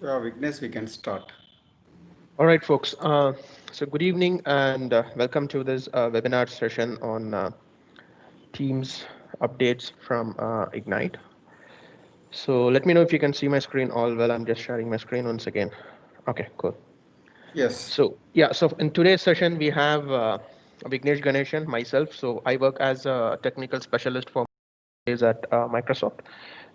Vignesh, we can start. All right, folks. So good evening and welcome to this webinar session on Teams updates from Ignite. So let me know if you can see my screen all well. I'm just sharing my screen once again. Okay, cool. Yes. So in today's session, we have Vignesh Ganeshan, myself. So I work as a technical specialist for is at Microsoft.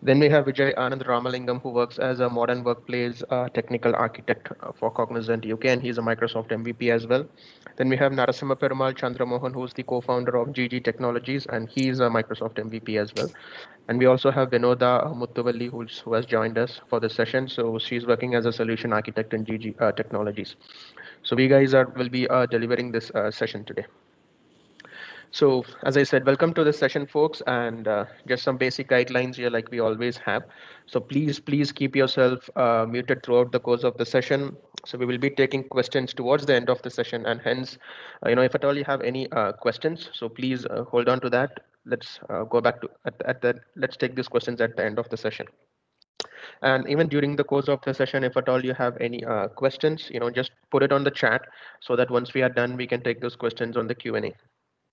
Then we have Vijay Anand Ramalingam, who works as a modern workplace technical architect for Cognizant UK, and he's a Microsoft MVP as well. Then we have Narasimha Perumal Chandramohan, who's the co-founder of GG Technologies, and he's a Microsoft MVP as well. And we also have Vinoda Muthuvalli, who has joined us for this session. So she's working as a solution architect in GG Technologies. So we guys will be delivering this session today. So, as I said, welcome to this session, folks, and just some basic guidelines here, like we always have. So, please keep yourself muted throughout the course of the session. So, we will be taking questions towards the end of the session, and hence, if at all you have any questions, so please hold on to that. Let's go back to at the. Let's take these questions at the end of the session. And even during the course of the session, if at all you have any questions, just put it on the chat so that once we are done, we can take those questions on the Q&A.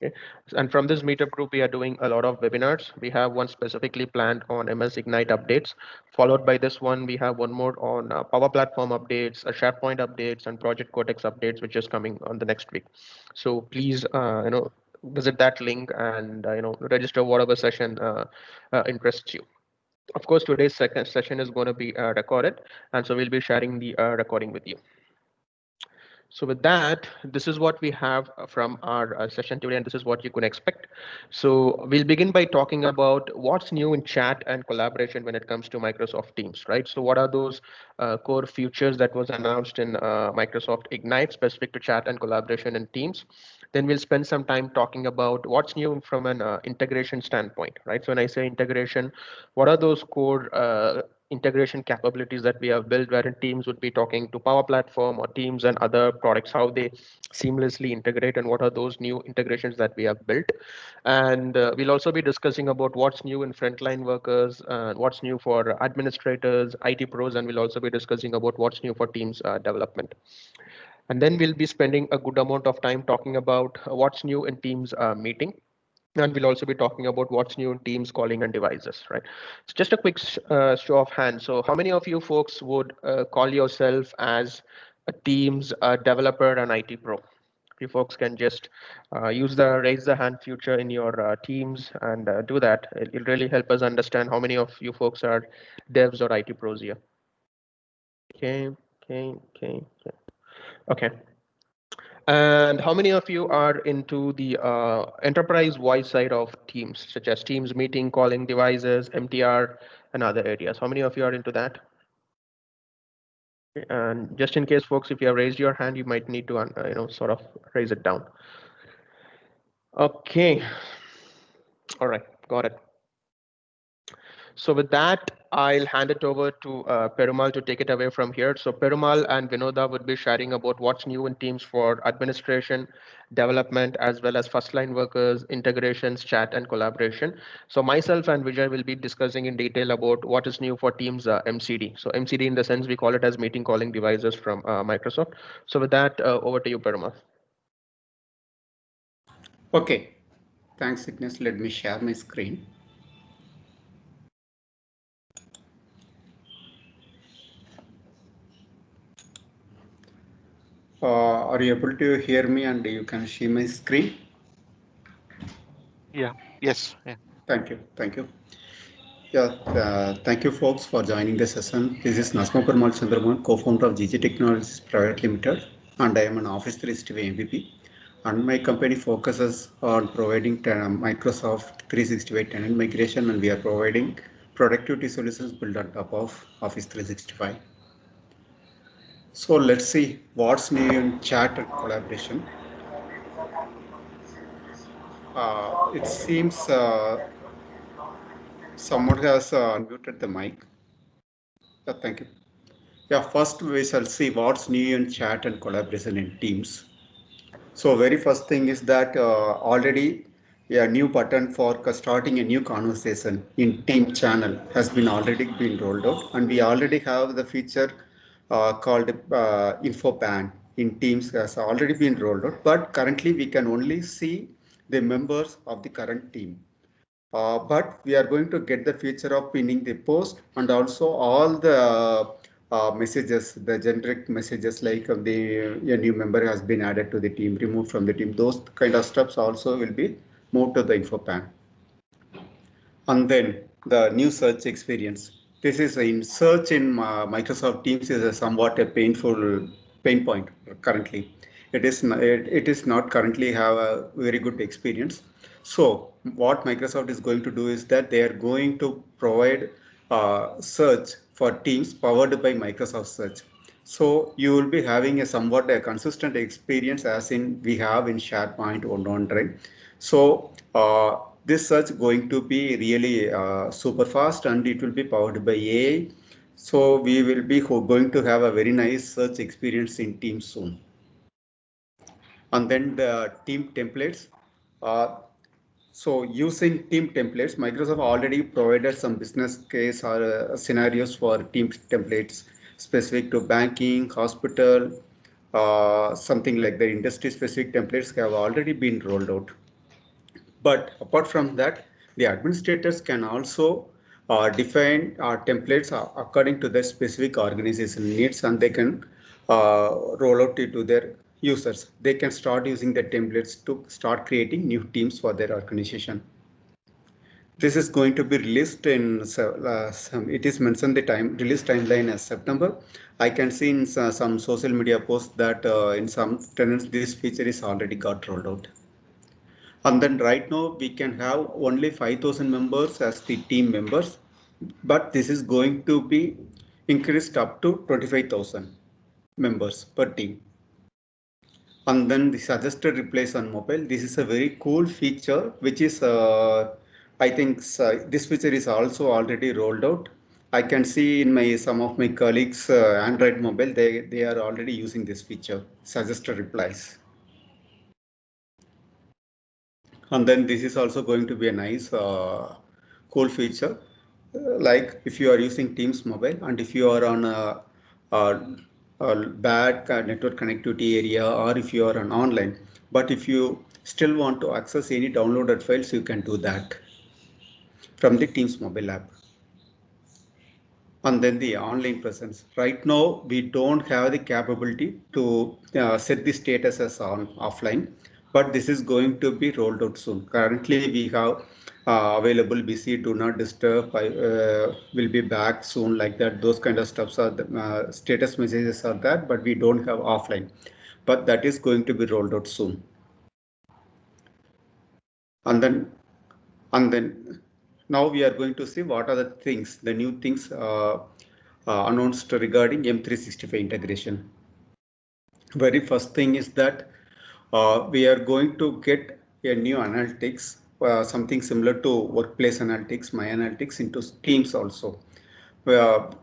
Okay. And from this meetup group, we are doing a lot of webinars. We have one specifically planned on MS Ignite updates. Followed by this one, we have one more on Power Platform updates, SharePoint updates, and Project Cortex updates, which is coming on the next week. So please, visit that link and register whatever session interests you. Of course, today's second session is going to be recorded, and so we'll be sharing the recording with you. So with that, this is what we have from our session today, and this is what you can expect. So we'll begin by talking about what's new in chat and collaboration when it comes to Microsoft Teams, right? So what are those core features that was announced in Microsoft Ignite specific to chat and collaboration in Teams? Then we'll spend some time talking about what's new from an integration standpoint, right? So when I say integration, what are those core integration capabilities that we have built, wherein Teams would be talking to Power Platform or Teams and other products, how they seamlessly integrate, and what are those new integrations that we have built. And we'll also be discussing about what's new in frontline workers, what's new for administrators, IT pros, and we'll also be discussing about what's new for Teams development. And then we'll be spending a good amount of time talking about what's new in Teams meeting. And we'll also be talking about what's new in Teams calling and devices, right? So just a quick show of hands. So how many of you folks would call yourself as a Teams developer and IT pro? If you folks can just use the raise the hand feature in your Teams and do that, it'll really help us understand how many of you folks are devs or IT pros here. Okay, okay, okay, okay. Okay. And how many of you are into the enterprise voice side of Teams, such as Teams meeting, calling devices, MTR, and other areas? How many of you are into that? And just in case, folks, if you have raised your hand, you might need to, sort of raise it down. Okay. All right. Got it. So with that, I'll hand it over to Perumal to take it away from here. So Perumal and Vinoda would be sharing about what's new in Teams for administration, development, as well as first line workers, integrations, chat, and collaboration. So myself and Vijay will be discussing in detail about what is new for Teams MCD. So MCD in the sense we call it as meeting calling devices from Microsoft. So with that, over to you, Perumal. Okay. Thanks, Vignesh. Let me share my screen. Are you able to hear me and you can see my screen? Yeah. Yes. Yeah. Thank you. Thank you. Yeah, thank you folks for joining the session. This is Nasma Parmal Chandramohan, co-founder of GG Technologies Private Limited, and I am an Office 365 MVP. And my company focuses on providing Microsoft 365 tenant migration, and we are providing productivity solutions built on top of Office 365. So let's see what's new in chat and collaboration. It seems someone has unmuted the mic. Thank you. Yeah, first we shall see what's new in chat and collaboration in Teams. So very first thing is that already a new button for starting a new conversation in Team channel has been already been rolled out, and we already have the feature called InfoPan in Teams has already been rolled out, but currently we can only see the members of the current team. But we are going to get the feature of pinning the post and also all the messages, the generic messages like a new member has been added to the team, removed from the team. Those kind of steps also will be moved to the InfoPan. And then the new search experience. This is in search in Microsoft Teams is a somewhat a painful pain point currently. It is not currently have a very good experience. So what Microsoft is going to do is that they are going to provide search for Teams powered by Microsoft Search. So you will be having a somewhat a consistent experience as in we have in SharePoint or OneDrive. So this search going to be really super fast and it will be powered by AI. So we will be going to have a very nice search experience in Teams soon. And then the team templates. So using team templates, Microsoft already provided some business case or scenarios for team templates specific to banking, hospital, something like the industry specific templates have already been rolled out. But apart from that, the administrators can also define templates according to their specific organization needs, and they can roll out it to their users. They can start using the templates to start creating new teams for their organization. This is going to be released in it is mentioned the release timeline as September. I can see in some social media posts that in some tenants this feature is already got rolled out. And then right now we can have only 5,000 members as the team members, but this is going to be increased up to 25,000 members per team. And then the suggested replies on mobile. This is a very cool feature, which is I think this feature is also already rolled out. I can see in some of my colleagues Android mobile, they are already using this feature, suggested replies. And then this is also going to be a nice cool feature. Like if you are using Teams mobile and if you are on a bad network connectivity area or if you are on online, but if you still want to access any downloaded files, you can do that from the Teams mobile app. And then the online presence. Right now, we don't have the capability to set the status as on offline, but this is going to be rolled out soon. Currently, we have available BC, do not disturb, will be back soon, like that. Those kind of stuffs are the status messages are that, but we don't have offline. But that is going to be rolled out soon. And then now we are going to see what are the things, the new things announced regarding M365 integration. Very first thing is that we are going to get a new analytics, something similar to workplace analytics, my analytics into Teams also,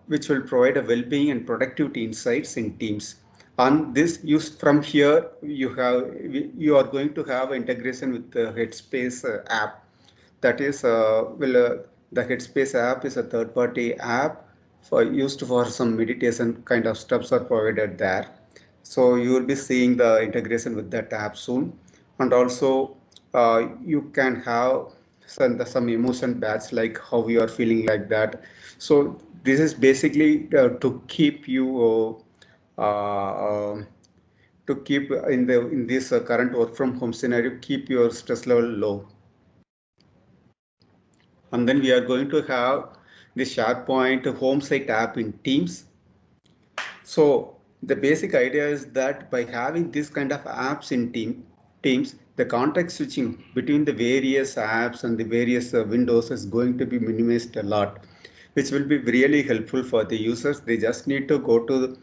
which will provide a well-being and productivity insights in Teams. And this used from here, you are going to have integration with the Headspace app. That is, the Headspace app is a third-party app used for some meditation kind of stuffs are provided there. So you will be seeing the integration with that app soon, and also you can have some emotion badge like how you are feeling like that. So this is basically to keep you to keep in this current work from home scenario, keep your stress level low. And then we are going to have the SharePoint home site app in Teams. So the basic idea is that by having this kind of apps in Teams, the context switching between the various apps and the various windows is going to be minimized a lot, which will be really helpful for the users. They just need to go to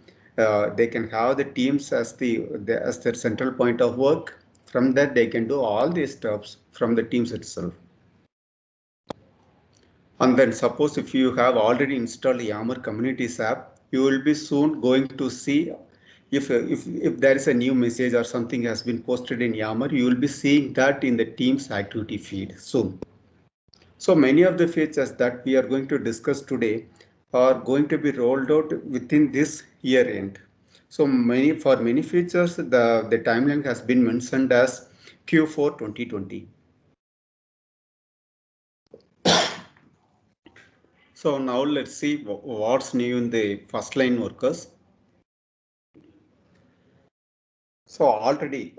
they can have the Teams as as their central point of work. From that, they can do all these steps from the Teams itself. And then suppose if you have already installed Yammer Communities app, you will be soon going to see if there is a new message or something has been posted in Yammer, you will be seeing that in the Teams activity feed soon. So many of the features that we are going to discuss today are going to be rolled out within this year end. So for many features, the timeline has been mentioned as Q4 2020. So now let's see what's new in the first line workers. So already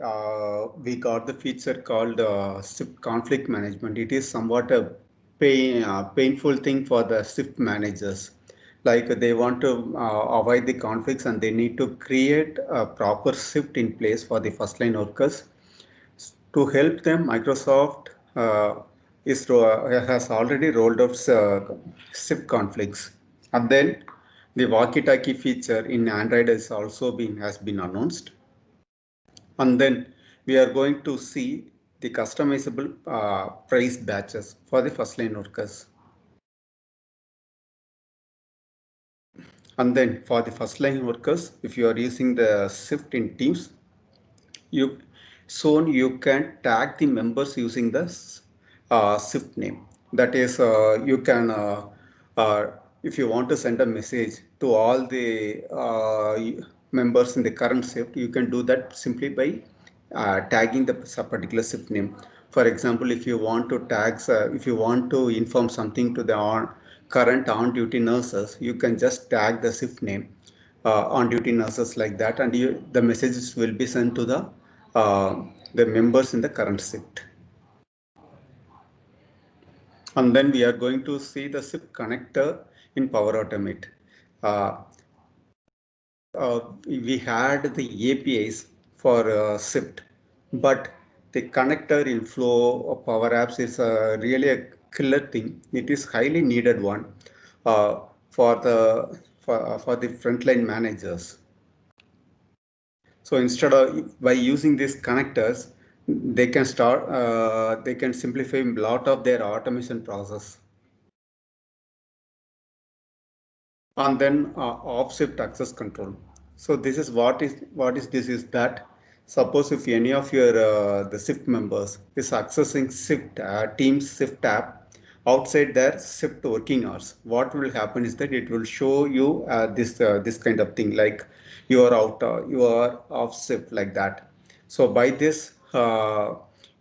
we got the feature called shift conflict management. It is somewhat a painful thing for the shift managers. Like they want to avoid the conflicts and they need to create a proper shift in place for the first line workers. To help them, Microsoft has already rolled out shift conflicts. And then the walkie-talkie feature in Android has been announced. And then we are going to see the customizable price batches for the first line workers. And then for the first line workers, if you are using the shift in Teams, soon you can tag the members using the shift name. That is, you can, if you want to send a message to all the members in the current shift, you can do that simply by tagging the particular shift name. For example, if you want to if you want to inform something to the current on-duty nurses, you can just tag the shift name on-duty nurses like that, and the messages will be sent to the members in the current shift. And then we are going to see the shift connector in Power Automate. We had the APIs for shift, but the connector in Flow of Power Apps is really a killer thing. It is highly needed one for the frontline managers. So instead of by using these connectors, they can simplify a lot of their automation process. And then off shift access control. So this is what is this is that suppose if any of your the shift members is accessing shift Teams shift app outside their shift working hours, what will happen is that it will show you this kind of thing, like you are you are off shift like that. So by this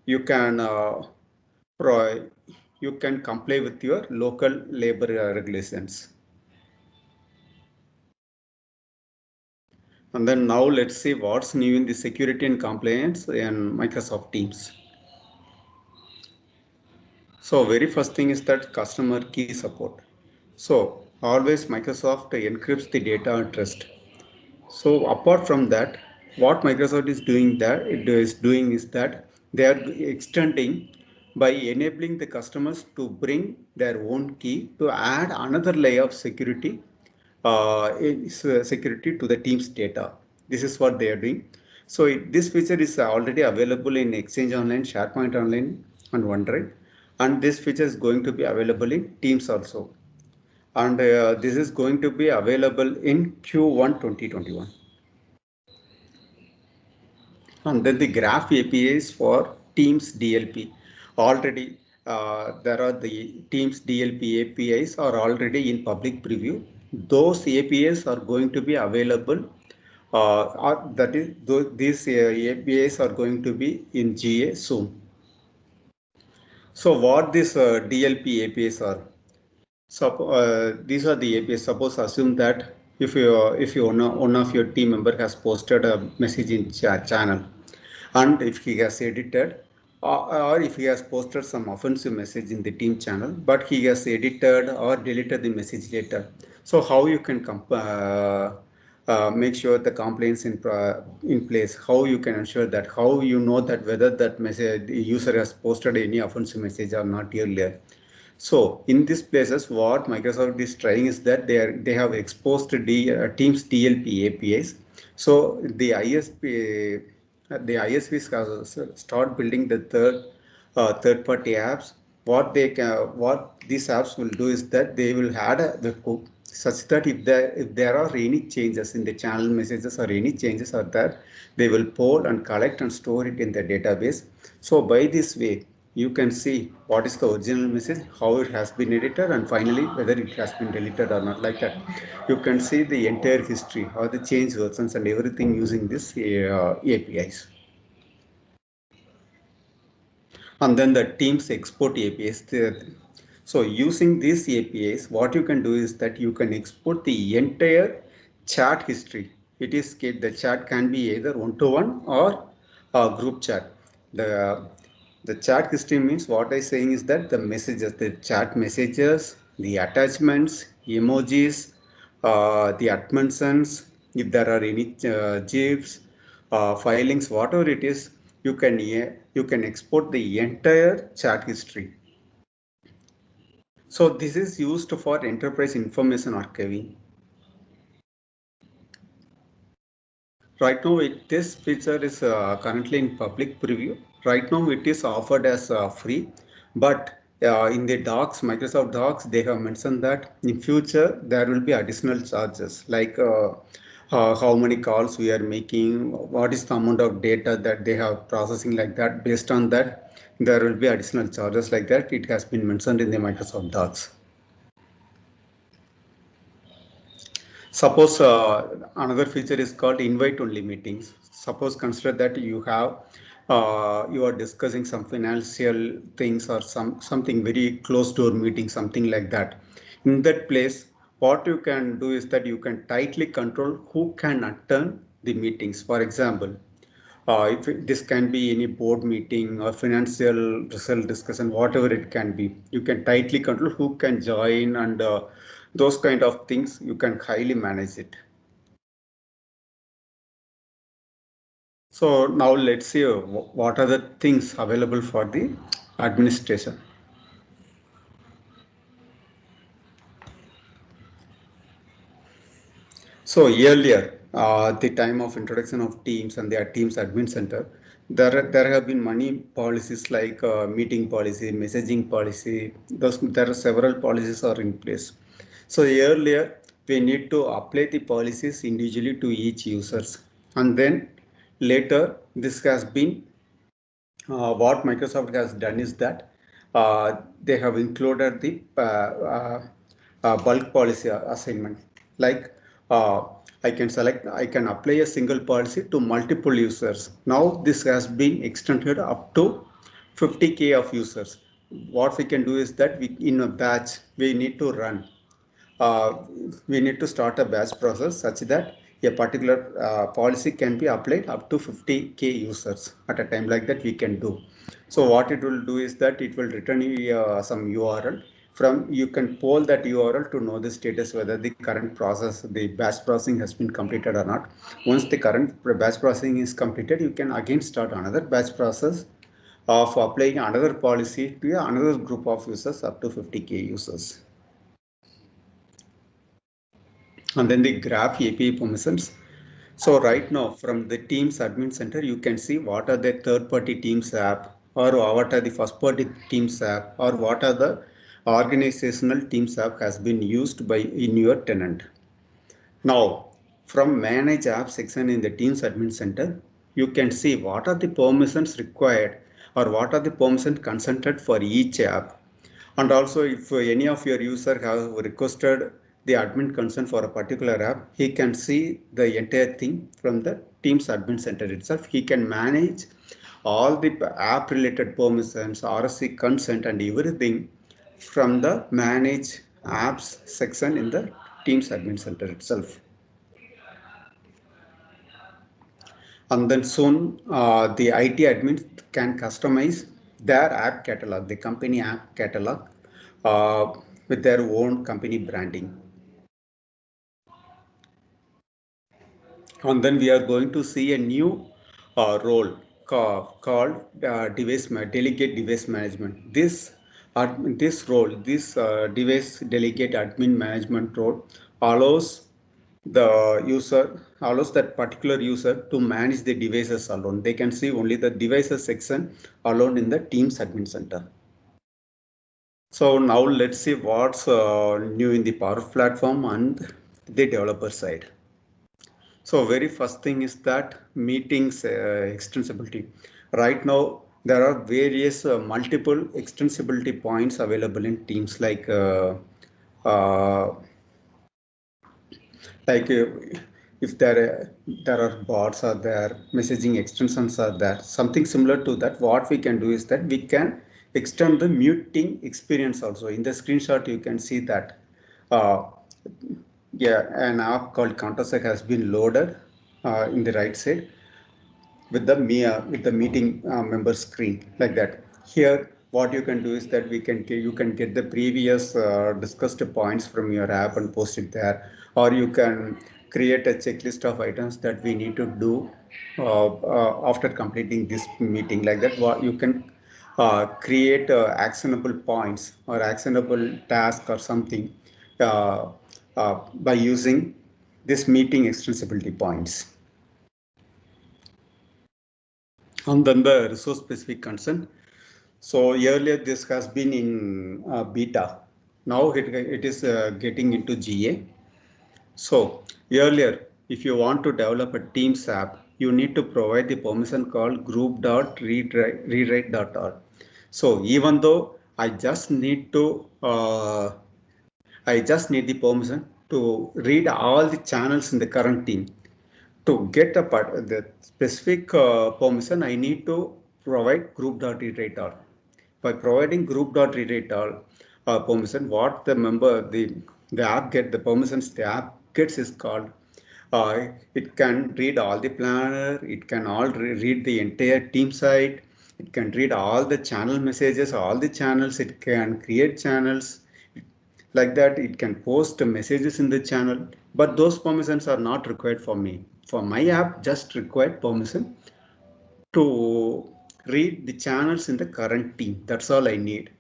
you can you can comply with your local labor regulations. And then now let's see what's new in the security and compliance in Microsoft Teams. So very first thing is that customer key support. So always Microsoft encrypts the data at rest. So apart from that, what Microsoft is doing is that they are extending by enabling the customers to bring their own key to add another layer of security security to the Teams data. This is what they are doing. So this feature is already available in Exchange Online, SharePoint Online, and OneDrive. And this feature is going to be available in Teams also. And this is going to be available in Q1 2021. And then the Graph APIs for Teams DLP. Already there are the Teams DLP APIs are already in public preview. Those APIs are going to be available. These APIs are going to be in GA soon. So what these DLP APIs are? So these are the APIs. Suppose assume that if one of your team member has posted a message in channel, and if he has edited or if he has posted some offensive message in the team channel, but he has edited or deleted the message later. So how you can make sure the complaints in place? How you can ensure that? How you know that whether that message the user has posted any offensive message or not earlier? So in these places, what Microsoft is trying is that they have exposed Teams DLP APIs. So the ISVs start building the third-party apps. What these apps will do is that they will add the hook such that if there are any changes in the channel messages or any changes are there, they will pull and collect and store it in the database. So by this way, you can see what is the original message, how it has been edited, and finally whether it has been deleted or not, like that. You can see the entire history, how the change versions and everything using this APIs. And then the Teams export APIs. So using these APIs, what you can do is that you can export the entire chat history. The chat can be either one-to-one or a group chat. The chat history means what I'm saying is that the messages, the chat messages, the attachments, emojis, the admins, if there are any GIFs, filings, whatever it is, you can export the entire chat history. So this is used for enterprise information archiving. Right now, this feature is currently in public preview. Right now, it is offered as free, but in the docs, Microsoft Docs, they have mentioned that in future there will be additional charges, like how many calls we are making, what is the amount of data that they have processing, like that. Based on that, there will be additional charges like that. It has been mentioned in the Microsoft Docs. Suppose another feature is called invite only meetings. Suppose consider that you are discussing some financial things or something very close door meeting, something like that. In that place, what you can do is that you can tightly control who can attend the meetings. For example, this can be any board meeting or financial result discussion, whatever it can be. You can tightly control who can join, and those kind of things you can highly manage it. So now let's see what are the things available for the administration. So earlier, the time of introduction of Teams and their Teams Admin Center, there have been many policies like meeting policy, messaging policy. There are several policies are in place. So earlier, we need to apply the policies individually to each users, and then later this has been what Microsoft has done is that they have included the bulk policy assignment. Like I can apply a single policy to multiple users. Now this has been extended up to 50K of users. What we can do is that in a batch, uh, we need to start a batch process such that a particular policy can be applied up to 50K users at a time. Like that we can do. So what it will do is that it will return you some URL. You can poll that URL to know the status, whether the current process, the batch processing has been completed or not. Once the current batch processing is completed, you can again start another batch process of applying another policy to another group of users up to 50K users. And then the graph API permissions. So right now from the Teams Admin Center, you can see what are the third-party Teams app, or what are the first-party Teams app, or what are the organizational Teams app has been used by in your tenant. Now from Manage App section in the Teams Admin Center, you can see what are the permissions required, or what are the permissions consented for each app. And also, if any of your user have requested the admin consent for a particular app, he can see the entire thing from the Teams Admin Center itself. He can manage all the app related permissions, RSC consent and everything from the Manage Apps section in the Teams Admin Center itself. And then soon the IT admins can customize their app catalog, the company app catalog, with their own company branding. And then we are going to see a new role called delegate device management. This device delegate admin management role allows that particular user to manage the devices alone. They can see only the devices section alone in the Teams Admin Center. So now let's see what's new in the Power Platform and the developer side. So very first thing is that meetings extensibility. Right now, there are various multiple extensibility points available in Teams, uh, like if there are bots are there, messaging extensions are there, something similar to that. What we can do is that we can extend the muting experience also. In the screenshot you can see that uh, yeah, an app called Countersec has been loaded in the right side with the meeting member screen like that. Here, what you can do is that you can get the previous discussed points from your app and post it there, or you can create a checklist of items that we need to do after completing this meeting like that. What you can create actionable points or actionable task or something uh, by using this meeting extensibility points. And then the resource specific consent. So earlier this has been in beta. Now it is getting into GA. So earlier, if you want to develop a Teams app, you need to provide the permission called group.readwrite.org. So even though I just need the permission to read all the channels in the current team. To get the specific permission, I need to provide group.readwrite.org. By providing group.readwrite.org permission, what the app get the permissions the app gets is called it can read all the planner, it can read the entire team site, it can read all the channel messages, all the channels, it can create channels, like that it can post messages in the channel, but those permissions are not required for me. For my app, just required permission to read the channels in the current team. That's all I need.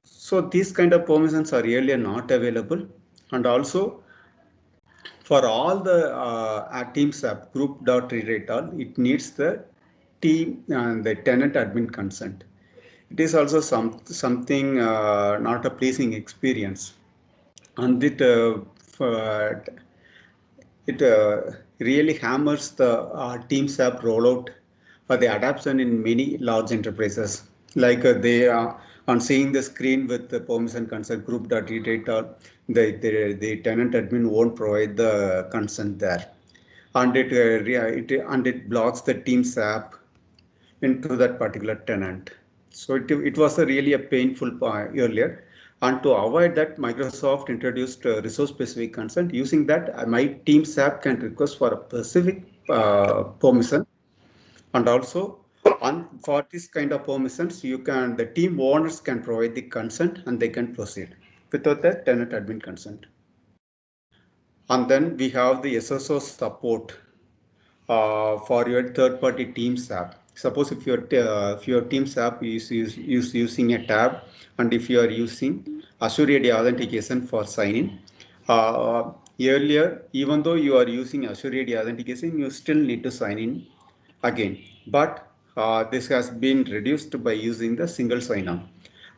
So these kind of permissions are really not available. And also for all the Teams app group.read all, it needs the team and the tenant admin consent. It is also something not a pleasing experience. And it really hammers the Teams app rollout or the adoption in many large enterprises. Like they are on seeing the screen with the permission consent group.read the tenant admin won't provide the consent there. And it blocks the Teams app into that particular tenant. So it was really a painful earlier. And to avoid that, Microsoft introduced resource specific consent. Using that, my Teams app can request for a specific permission. And also, for this kind of permissions, the team owners can provide the consent and they can proceed without the tenant admin consent. And then we have the SSO support for your third-party Teams app. Suppose if your Teams app is using a tab, and if you are using Azure AD authentication for sign-in, earlier, even though you are using Azure AD authentication, you still need to sign in again. But this has been reduced by using the single sign-on.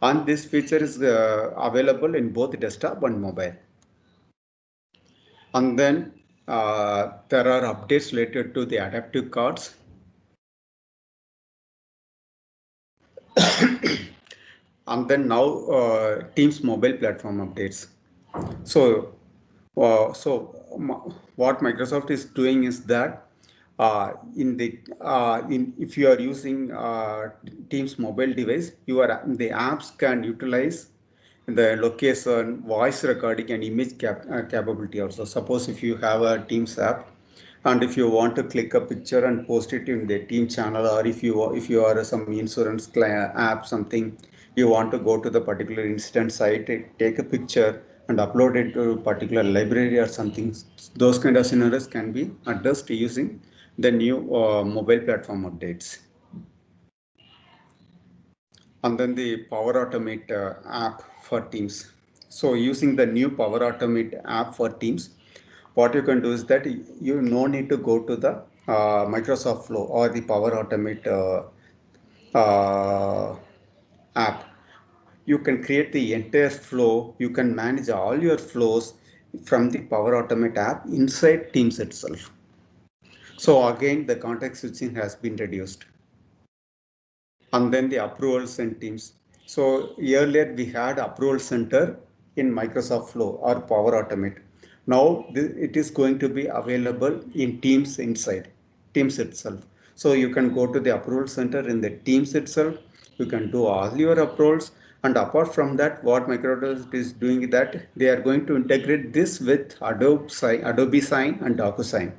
And this feature is available in both desktop and mobile. And then there are updates related to the adaptive cards. And then now Teams mobile platform updates. So, what Microsoft is doing is that if you are using Teams mobile device, the apps can utilize the location, voice recording, and image capability also. Suppose if you have a Teams app, and if you want to click a picture and post it in the team channel, or if you are some insurance app something, you want to go to the particular instance site, take a picture and upload it to a particular library or something, those kind of scenarios can be addressed using the new mobile platform updates. And then the Power Automate app for Teams. So using the new Power Automate app for Teams, what you can do is that you no need to go to the Microsoft Flow or the Power Automate app. You can create the entire flow. You can manage all your flows from the Power Automate app inside Teams itself. So again, the context switching has been reduced. and then the approvals in Teams. So earlier we had approval center in Microsoft Flow or Power Automate. Now it is going to be available in Teams inside Teams itself. So you can go to the approval center in the Teams itself. You can do all your approvals. And apart from that, what Microsoft is doing is that they are going to integrate this with Adobe Sign and DocuSign.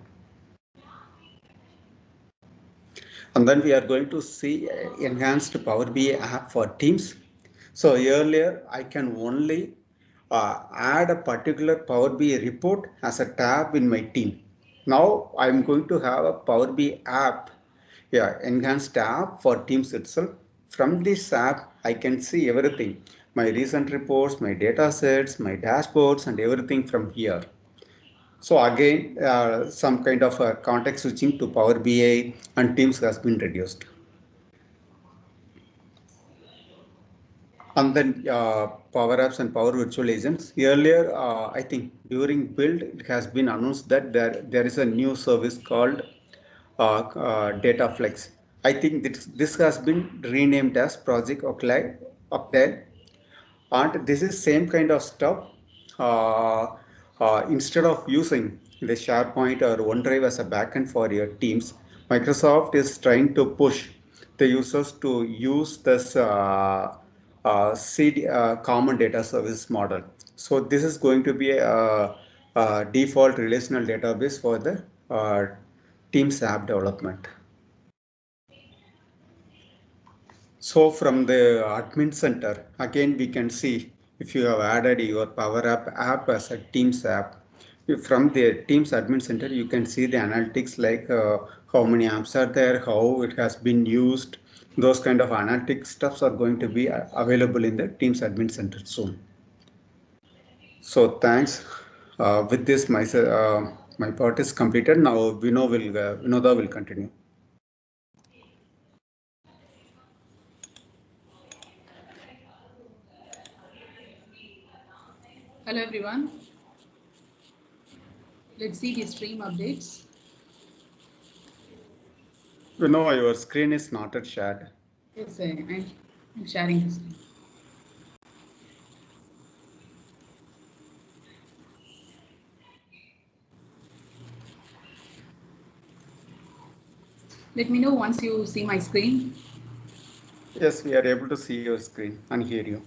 And then we are going to see enhanced Power BI app for Teams. So earlier I can only add a particular Power BI report as a tab in my team. Now I'm going to have a Power BI app, enhanced app for Teams itself. From this app, I can see everything, my recent reports, my data sets, my dashboards, and everything from here. So again, some kind of context switching to Power BI and Teams has been reduced. And then Power Apps and Power Virtual Agents. Earlier, I think during build, it has been announced that there is a new service called DataFlex. I think this has been renamed as Project Octave, and this is same kind of stuff. Instead of using the SharePoint or OneDrive as a backend for your teams, Microsoft is trying to push the users to use this common data service model. So this is going to be a default relational database for the Teams app development. So from the admin center, again, we can see if you have added your Power app as a Teams app. From the Teams admin center, you can see the analytics like how many apps are there, how it has been used. Those kind of analytics stuffs are going to be available in the Teams admin center soon. So thanks. With this, my part is completed. Now Vinoda will continue. Hello everyone. Let's see the stream updates. Your screen is not yet shared. Yes, I'm sharing the screen. Let me know once you see my screen. Yes, we are able to see your screen and hear you.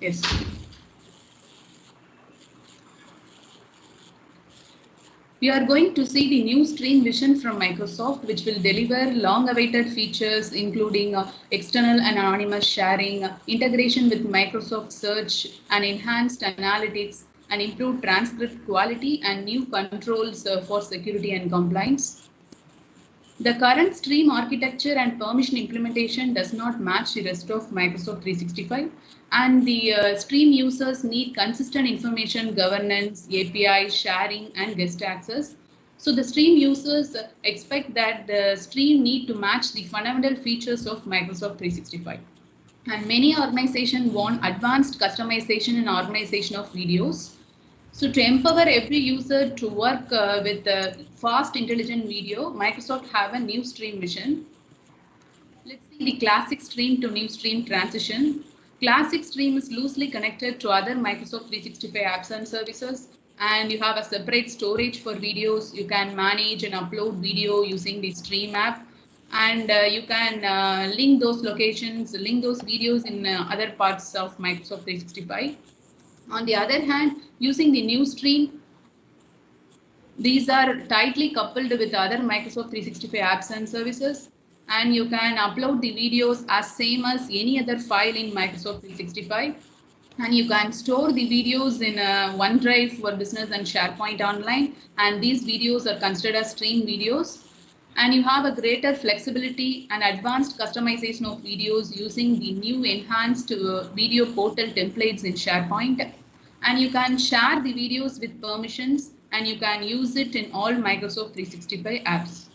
Yes. We are going to see the new Stream Vision from Microsoft, which will deliver long-awaited features, including external and anonymous sharing, integration with Microsoft Search, and enhanced analytics, and improved transcript quality, and new controls for security and compliance. The current stream architecture and permission implementation does not match the rest of Microsoft 365, and the stream users need consistent information governance, API sharing, and guest access. So the stream users expect that the stream need to match the fundamental features of Microsoft 365. And many organizations want advanced customization and organization of videos. So to empower every user to work with fast, intelligent video, Microsoft have a new stream vision. Let's see the classic stream to new stream transition. Classic stream is loosely connected to other Microsoft 365 apps and services, and you have a separate storage for videos. You can manage and upload video using the stream app, and you can link those locations, link those videos in other parts of Microsoft 365. On the other hand, using the new stream, these are tightly coupled with other Microsoft 365 apps and services, and you can upload the videos as same as any other file in Microsoft 365. And you can store the videos in OneDrive for Business and SharePoint Online, and these videos are considered as stream videos. And you have a greater flexibility and advanced customization of videos using the new enhanced video portal templates in SharePoint. And you can share the videos with permissions, and you can use it in all Microsoft 365 apps.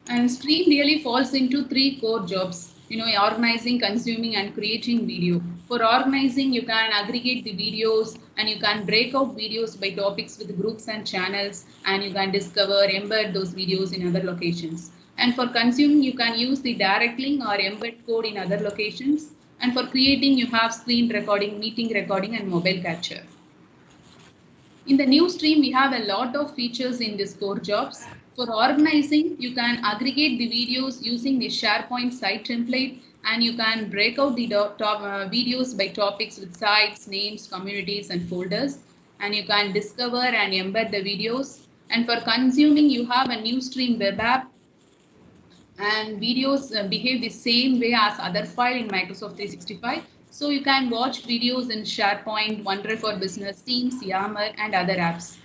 And stream really falls into three core jobs, organizing, consuming, and creating video. For organizing, you can aggregate the videos, and you can break out videos by topics with groups and channels, and you can discover, embed those videos in other locations. And for consuming, you can use the direct link or embed code in other locations. And for creating, you have screen recording, meeting recording, and mobile capture. In the new stream, we have a lot of features in this core jobs. For organizing, you can aggregate the videos using the SharePoint site template, and you can break out the videos by topics with sites, names, communities, and folders. And you can discover and embed the videos. And for consuming, you have a new stream web app, and videos behave the same way as other file in Microsoft 365. So you can watch videos in SharePoint, OneDrive for Business, Teams, Yammer, and other apps.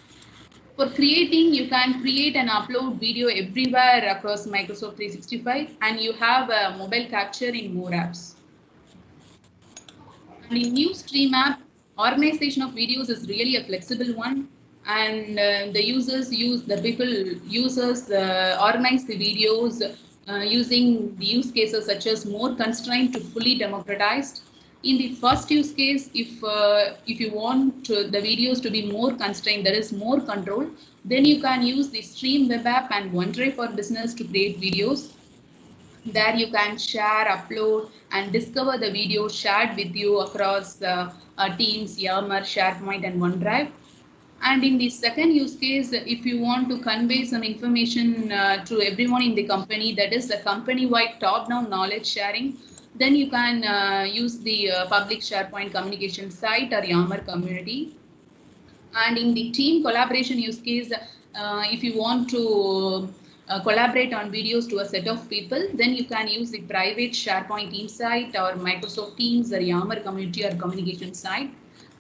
For creating, you can create and upload video everywhere across Microsoft 365, and you have a mobile capture in more apps. And in new stream app, organization of videos is really a flexible one, and the users organize the videos using the use cases such as more constrained to fully democratized. In the first use case, if you want the videos to be more constrained, there is more control, then you can use the Stream web app and OneDrive for Business to create videos. There you can share, upload, and discover the video shared with you across Teams, Yammer, SharePoint, and OneDrive. And in the second use case, if you want to convey some information to everyone in the company, that is the company-wide top-down knowledge sharing, then you can use the public SharePoint communication site or Yammer community. And in the team collaboration use case, if you want to collaborate on videos to a set of people, then you can use the private SharePoint team site or Microsoft Teams or Yammer community or communication site.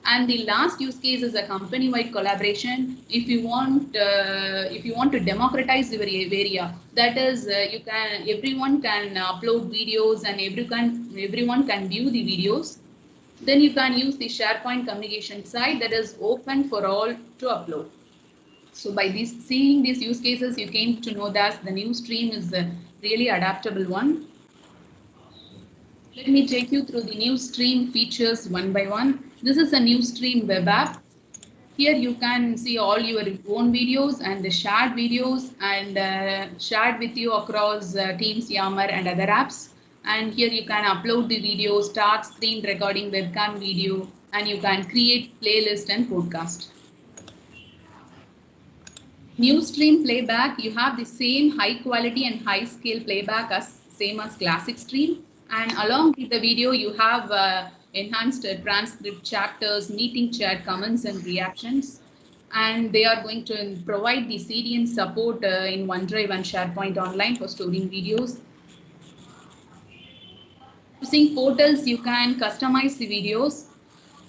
And the last use case is a company-wide collaboration. If you want to democratize your area, that is, everyone can upload videos and everyone can view the videos. Then you can use the SharePoint communication site that is open for all to upload. So by seeing these use cases, you came to know that the new stream is a really adaptable one. Let me take you through the new stream features one by one. This is a new stream web app. Here you can see all your own videos and the shared videos and shared with you across Teams, Yammer, and other apps. And here you can upload the video, start screen recording, webcam video, and you can create playlist and podcast. New stream playback, you have the same high quality and high scale playback as same as classic stream. And along with the video, you have enhanced transcript, chapters, meeting chat, comments, and reactions. And they are going to provide the CDN support in OneDrive and SharePoint Online for storing videos. Using portals, you can customize the videos,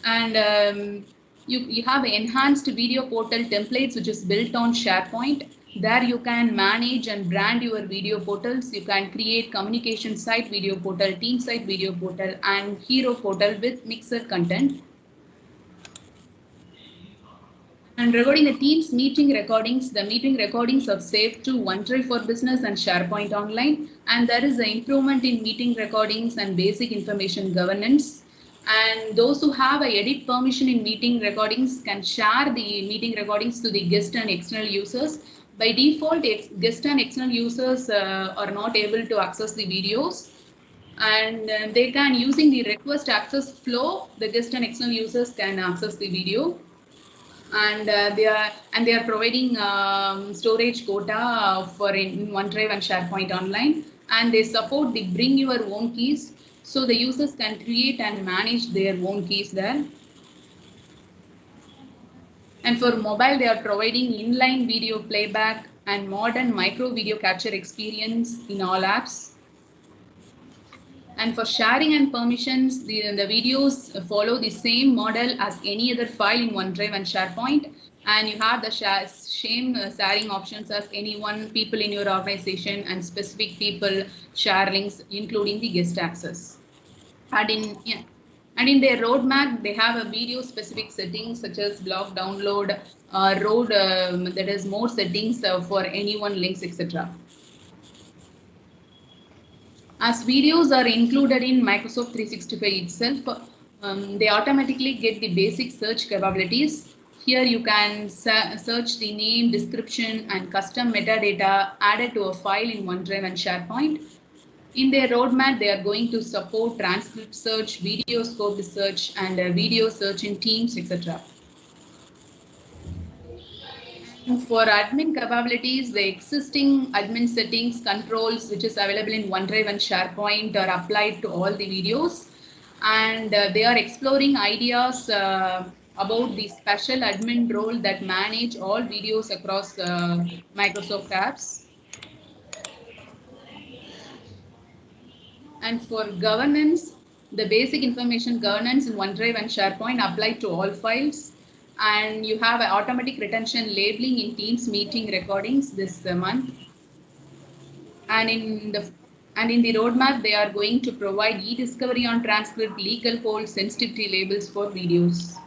and you have enhanced video portal templates, which is built on SharePoint. There you can manage and brand your video portals. You can create communication site video portal, team site video portal, and hero portal with mixed content. And regarding the Teams meeting recordings, the meeting recordings are saved to OneDrive for Business and SharePoint Online. And there is an improvement in meeting recordings and basic information governance. And those who have a edit permission in meeting recordings can share the meeting recordings to the guest and external users. By default, guest and external users are not able to access the videos. And they can, using the request access flow, the guest and external users can access the video. And they are providing storage quota for in OneDrive and SharePoint Online, and they support the bring your own keys, so the users can create and manage their own keys there. And for mobile, they are providing inline video playback and modern micro video capture experience in all apps. And for sharing and permissions, the videos follow the same model as any other file in OneDrive and SharePoint. And you have the same sharing options as anyone, people in your organization, and specific people share links, including the guest access. And in their roadmap, they have a video specific settings such as block download, that is more settings for anyone links, etc. As videos are included in Microsoft 365 itself, they automatically get the basic search capabilities. Here you can search the name, description, and custom metadata added to a file in OneDrive and SharePoint. In their roadmap, they are going to support transcript search, video scope search, and video search in Teams, etc. For admin capabilities, the existing admin settings controls, which is available in OneDrive and SharePoint, are applied to all the videos. And they are exploring ideas about the special admin role that manage all videos across Microsoft apps. And for governance, the basic information governance in OneDrive and SharePoint apply to all files. And you have an automatic retention labeling in Teams meeting recordings this month. And in the roadmap, they are going to provide e-discovery on transcript, legal hold, sensitivity labels for videos.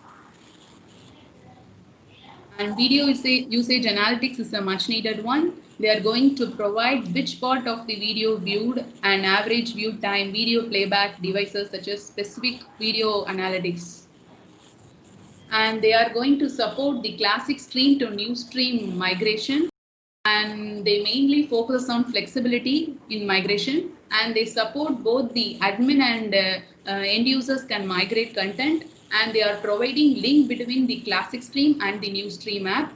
And video usage analytics is a much needed one. They are going to provide which part of the video viewed and average view time, video playback devices such as specific video analytics. And they are going to support the classic stream to new stream migration. And they mainly focus on flexibility in migration, and they support both the admin and end users can migrate content, and they are providing link between the classic stream and the new stream app.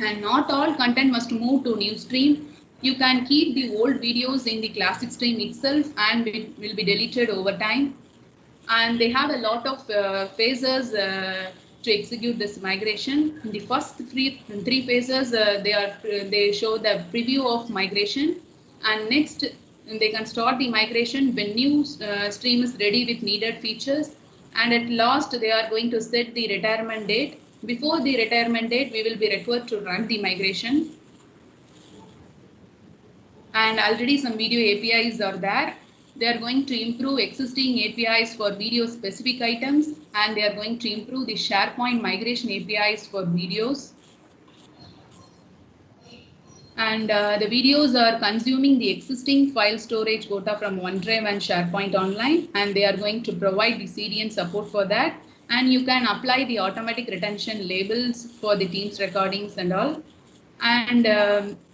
And not all content must move to new stream. You can keep the old videos in the classic stream itself, and it will be deleted over time. And they have a lot of phases to execute this migration. In the first three phases, they show the preview of migration, and next they can start the migration when new stream is ready with needed features. And at last, they are going to set the retirement date. Before the retirement date, we will be required to run the migration. And already some video APIs are there. They are going to improve existing APIs for video specific items, and they are going to improve the SharePoint migration APIs for videos. And the videos are consuming the existing file storage quota from OneDrive and SharePoint Online, and they are going to provide the CDN support for that. And you can apply the automatic retention labels for the Teams recordings and all. And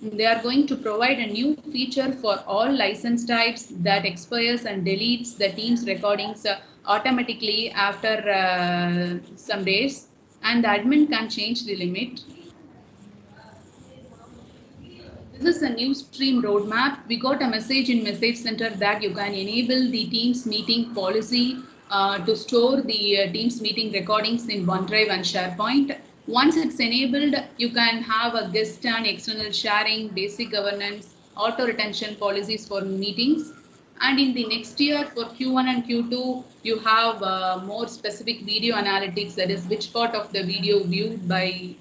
they are going to provide a new feature for all license types that expires and deletes the Teams recordings automatically after some days, and the admin can change the limit. This is a new stream roadmap. We got a message in Message Center that you can enable the Teams meeting policy to store the Teams meeting recordings in OneDrive and SharePoint. Once it's enabled, you can have a guest and external sharing, basic governance, auto retention policies for meetings. And in the next year for Q1 and Q2, you have more specific video analytics, that is which part of the video viewed by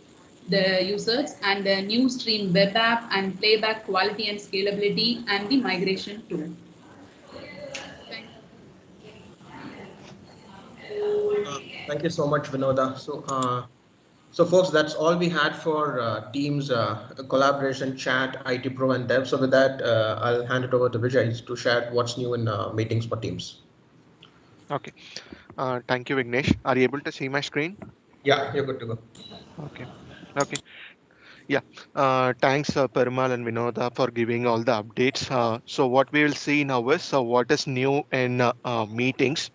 the users, and the new stream web app and playback quality and scalability, and the migration tool. Thank you so much, Vinoda. So folks, that's all we had for Teams collaboration, chat, IT Pro, and Dev. So with that, I'll hand it over to Vijay to share what's new in meetings for Teams. Okay. Thank you, Vignesh. Are you able to see my screen? Yeah, you're good to go. Okay. Okay. Yeah. Thanks, Perumal and Vinoda, for giving all the updates. So what we will see now is what is new in meetings.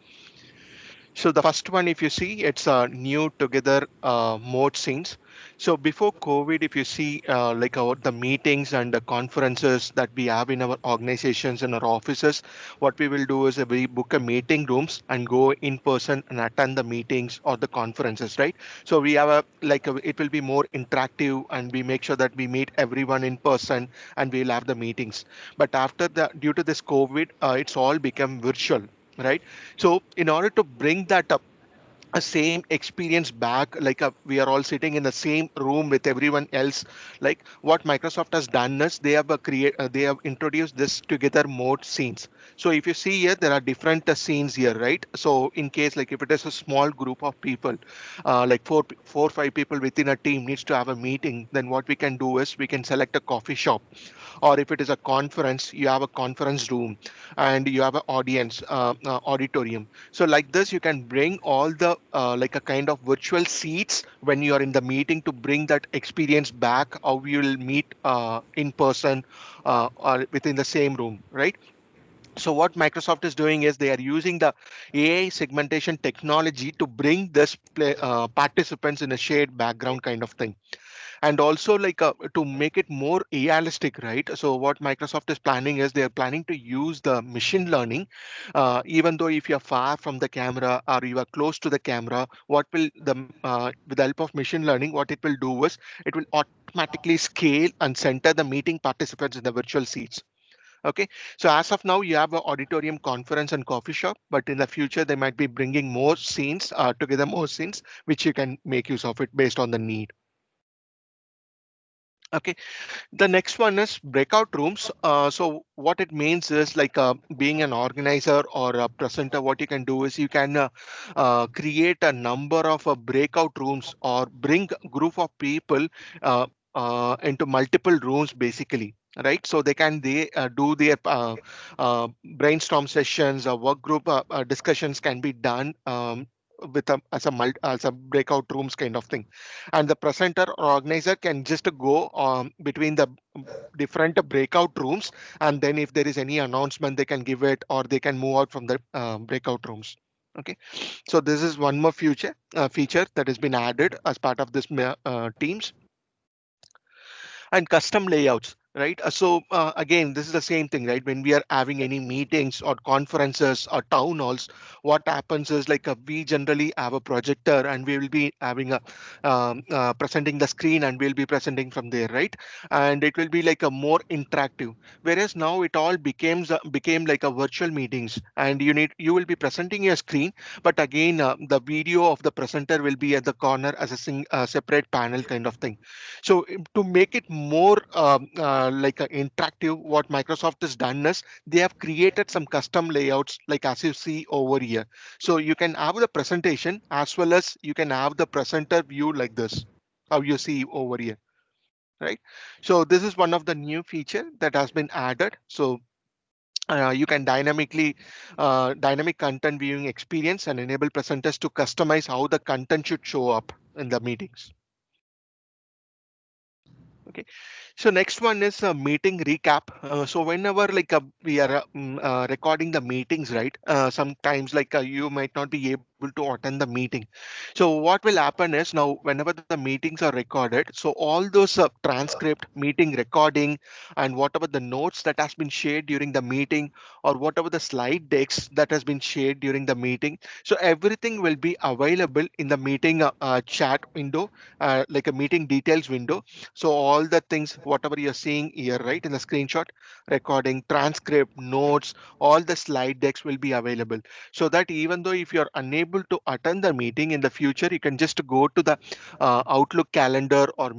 So the first one, if you see, it's a new together mode scenes. So before COVID, if you see like the meetings and the conferences that we have in our organizations and our offices, what we will do is we book a meeting rooms and go in person and attend the meetings or the conferences, right? So we have it will be more interactive, and we make sure that we meet everyone in person and we'll have the meetings. But after due to this COVID, it's all become virtual, right? So in order to bring that up, a same experience back, we are all sitting in the same room with everyone else, like what Microsoft has done is they have they have introduced this together mode scenes. So if you see here, there are different scenes here, right? So in case like if it is a small group of people, like four or five people within a team needs to have a meeting, then what we can do is we can select a coffee shop. Or if it is a conference, you have a conference room and you have an audience auditorium. So like this, you can bring all the like a kind of virtual seats when you are in the meeting to bring that experience back, how you will meet in person or within the same room, right? So what Microsoft is doing is they are using the AI segmentation technology to bring this participants in a shared background kind of thing, and also like to make it more realistic, right? So what Microsoft is planning is they are planning to use the machine learning, even though if you are far from the camera or you are close to the camera, what will with the help of machine learning, what it will do is it will automatically scale and center the meeting participants in the virtual seats. Okay, so as of now, you have an auditorium, conference, and coffee shop, but in the future, they might be bringing more scenes together, more scenes, which you can make use of it based on the need. Okay, the next one is breakout rooms. So what it means is like being an organizer or a presenter, what you can do is you can create a number of breakout rooms or bring group of people uh, into multiple rooms basically. Right, so they do their brainstorm sessions or work group discussions can be done with as a breakout rooms kind of thing, and the presenter or organizer can just go between the different breakout rooms, and then if there is any announcement they can give it or they can move out from the breakout rooms. Okay, so this is one more feature that has been added as part of this Teams. And custom layouts, right? So again, this is the same thing, right? When we are having any meetings or conferences or town halls, what happens is like we generally have a projector and we will be having a presenting the screen and we'll be presenting from there, right? And it will be like a more interactive. Whereas now it all became like a virtual meetings, and you will be presenting your screen, but again the video of the presenter will be at the corner as a separate panel kind of thing. So to make it more like interactive, what Microsoft has done is they have created some custom layouts like as you see over here. So you can have the presentation as well as you can have the presenter view like this, how you see over here, right? So this is one of the new feature that has been added. So you can dynamic content viewing experience and enable presenters to customize how the content should show up in the meetings. Okay, so next one is a meeting recap. So whenever like we are recording the meetings, right? Sometimes like you might not be able to attend the meeting. So what will happen is now whenever the meetings are recorded, so all those transcript, meeting recording, and whatever the notes that has been shared during the meeting, or whatever the slide decks that has been shared during the meeting, so everything will be available in the meeting chat window, like a meeting details window. So all the things, whatever you're seeing here, right, in the screenshot, recording, transcript, notes, all the slide decks will be available. So that even though if you're unable to attend the meeting in the future, you can just go to the Outlook calendar or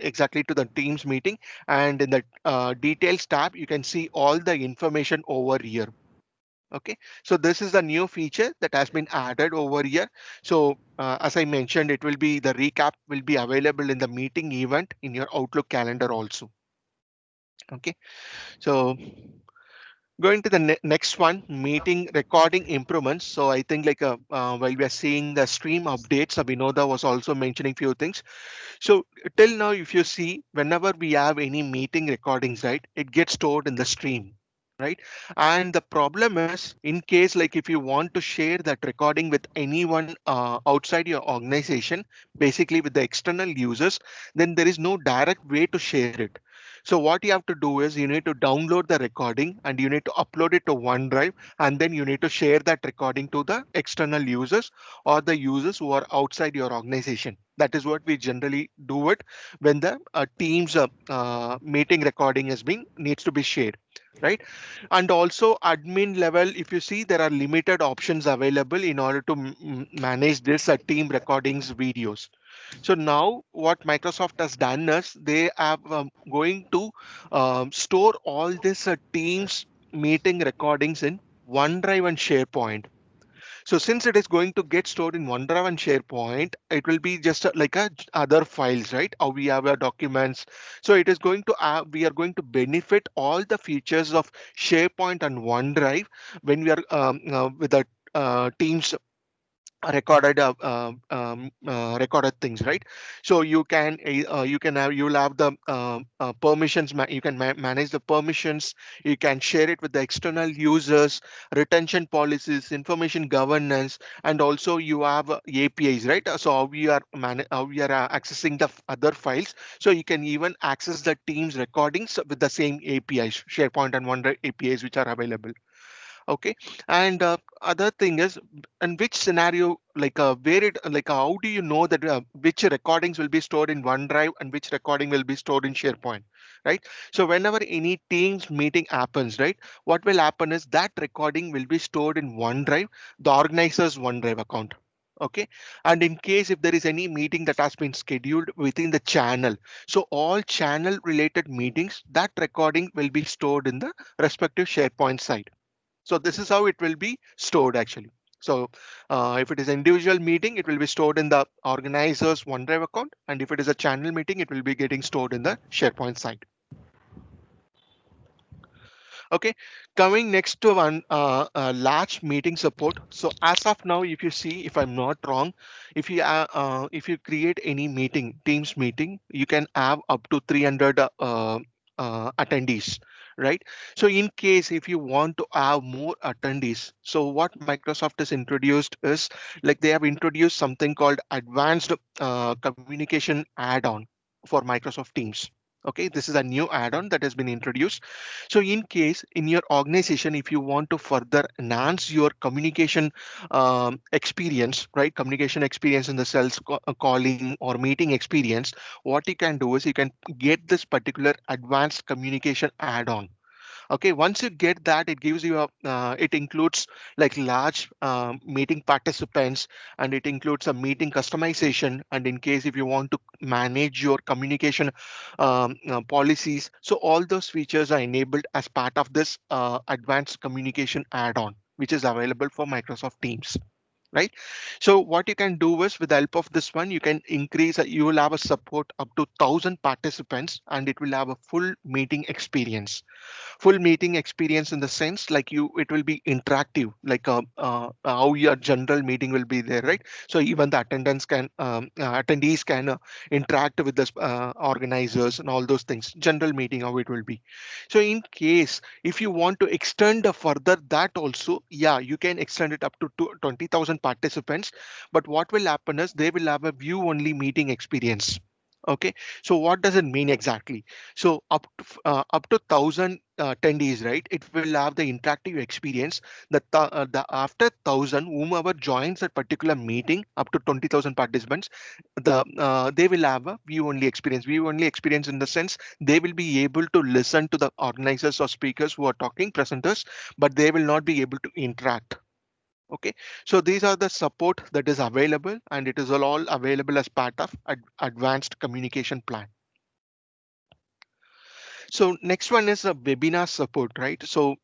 exactly to the Teams meeting, and in the details tab, you can see all the information over here. Okay, so this is the new feature that has been added over here. So as I mentioned, it will be the recap will be available in the meeting event in your Outlook calendar also. Okay, so going to the next one, meeting recording improvements. So I think like while we are seeing the stream updates, Vinoda was also mentioning few things. So till now, if you see, whenever we have any meeting recordings, right, it gets stored in the stream, right? And the problem is, in case like if you want to share that recording with anyone outside your organization, basically with the external users, then there is no direct way to share it. So what you have to do is you need to download the recording and you need to upload it to OneDrive, and then you need to share that recording to the external users or the users who are outside your organization. That is what we generally do it when the Teams meeting recording is being needs to be shared, right? And also admin level, if you see, there are limited options available in order to manage this team recordings videos. So now what Microsoft has done is they are going to store all this Teams meeting recordings in OneDrive and SharePoint. So since it is going to get stored in OneDrive and SharePoint, it will be just like other files, right? How we have our documents. So it is going to we are going to benefit all the features of SharePoint and OneDrive when we are with the Teams recorded things, right? So you'll have the permissions. You can manage the permissions. You can share it with the external users, retention policies, information governance, and also you have APIs, right? So how we are accessing the other files. So you can even access the Teams recordings with the same APIs, SharePoint and OneDrive APIs, which are available. Okay. And other thing is, in which scenario, like where it like how do you know that which recordings will be stored in OneDrive and which recording will be stored in SharePoint, right? So whenever any Teams meeting happens, right, what will happen is that recording will be stored in OneDrive, the organizer's OneDrive account. Okay. And in case if there is any meeting that has been scheduled within the channel, so all channel related meetings, that recording will be stored in the respective SharePoint site. So this is how it will be stored actually. So if it is an individual meeting, it will be stored in the organizer's OneDrive account. And if it is a channel meeting, it will be getting stored in the SharePoint site. Okay, coming next to one large meeting support. So as of now, if you see, if I'm not wrong, if you create any meeting, Teams meeting, you can have up to 300 attendees, right? So in case if you want to have more attendees, so what Microsoft has introduced is like they have introduced something called advanced communication add-on for Microsoft Teams. Okay, this is a new add-on that has been introduced. So in case in your organization, if you want to further enhance your communication experience, right? Communication experience in the calling or meeting experience, what you can do is you can get this particular advanced communication add-on. Okay, once you get that, it gives you a, it includes like large meeting participants, and it includes a meeting customization. And in case if you want to manage your communication policies, so all those features are enabled as part of this advanced communication add-on, which is available for Microsoft Teams, right? So what you can do is with the help of this one, you can increase, you will have a support up to 1,000 participants, and it will have a full meeting experience. Full meeting experience in the sense like you, it will be interactive, like how your general meeting will be there, right? So even the attendants can attendees can interact with the organizers and all those things. General meeting, how it will be. So in case if you want to extend further that also, yeah, you can extend it up to 20,000 participants. But what will happen is they will have a view only meeting experience. Okay, so what does it mean exactly? So up to 1,000 attendees, right? It will have the interactive experience. The after 1,000, whomever joins that particular meeting, up to 20,000 participants, they will have a view only experience. View only experience in the sense they will be able to listen to the organizers or speakers who are talking, presenters, but they will not be able to interact. Okay, so these are the support that is available, and it is all available as part of advanced communication plan. So next one is a webinar support, right? So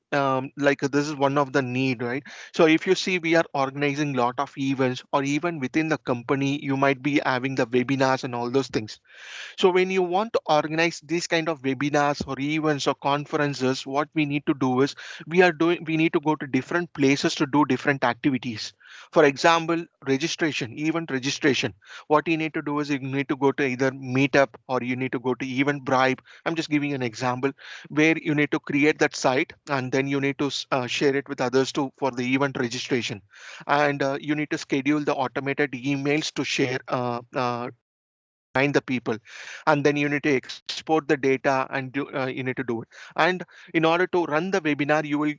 like this is one of the need, right? So if you see, we are organizing lot of events, or even within the company, you might be having the webinars and all those things. So when you want to organize these kind of webinars or events or conferences, what we need to do is we need to go to different places to do different activities. For example, registration, event registration. What you need to do is you need to go to either Meetup or you need to go to Eventbrite. I'm just giving an example where you need to create that site, and then you need to share it with others too for the event registration. And you need to schedule the automated emails to share find the people, and then you need to export the data and you need to do it. And in order to run the webinar, you will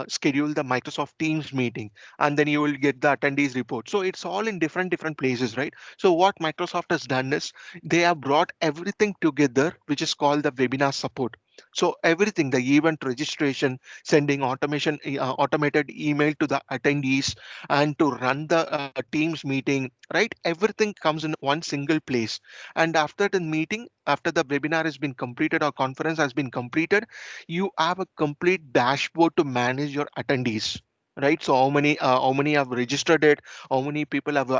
schedule the Microsoft Teams meeting, and then you will get the attendees report. So it's all in different places, right? So what Microsoft has done is they have brought everything together, which is called the webinar support. So everything, the event registration, sending automated email to the attendees, and to run the Teams meeting, right? Everything comes in one single place. And after the meeting, after the webinar has been completed or conference has been completed, you have a complete dashboard to manage your attendees. Right, so how many have registered it, how many people have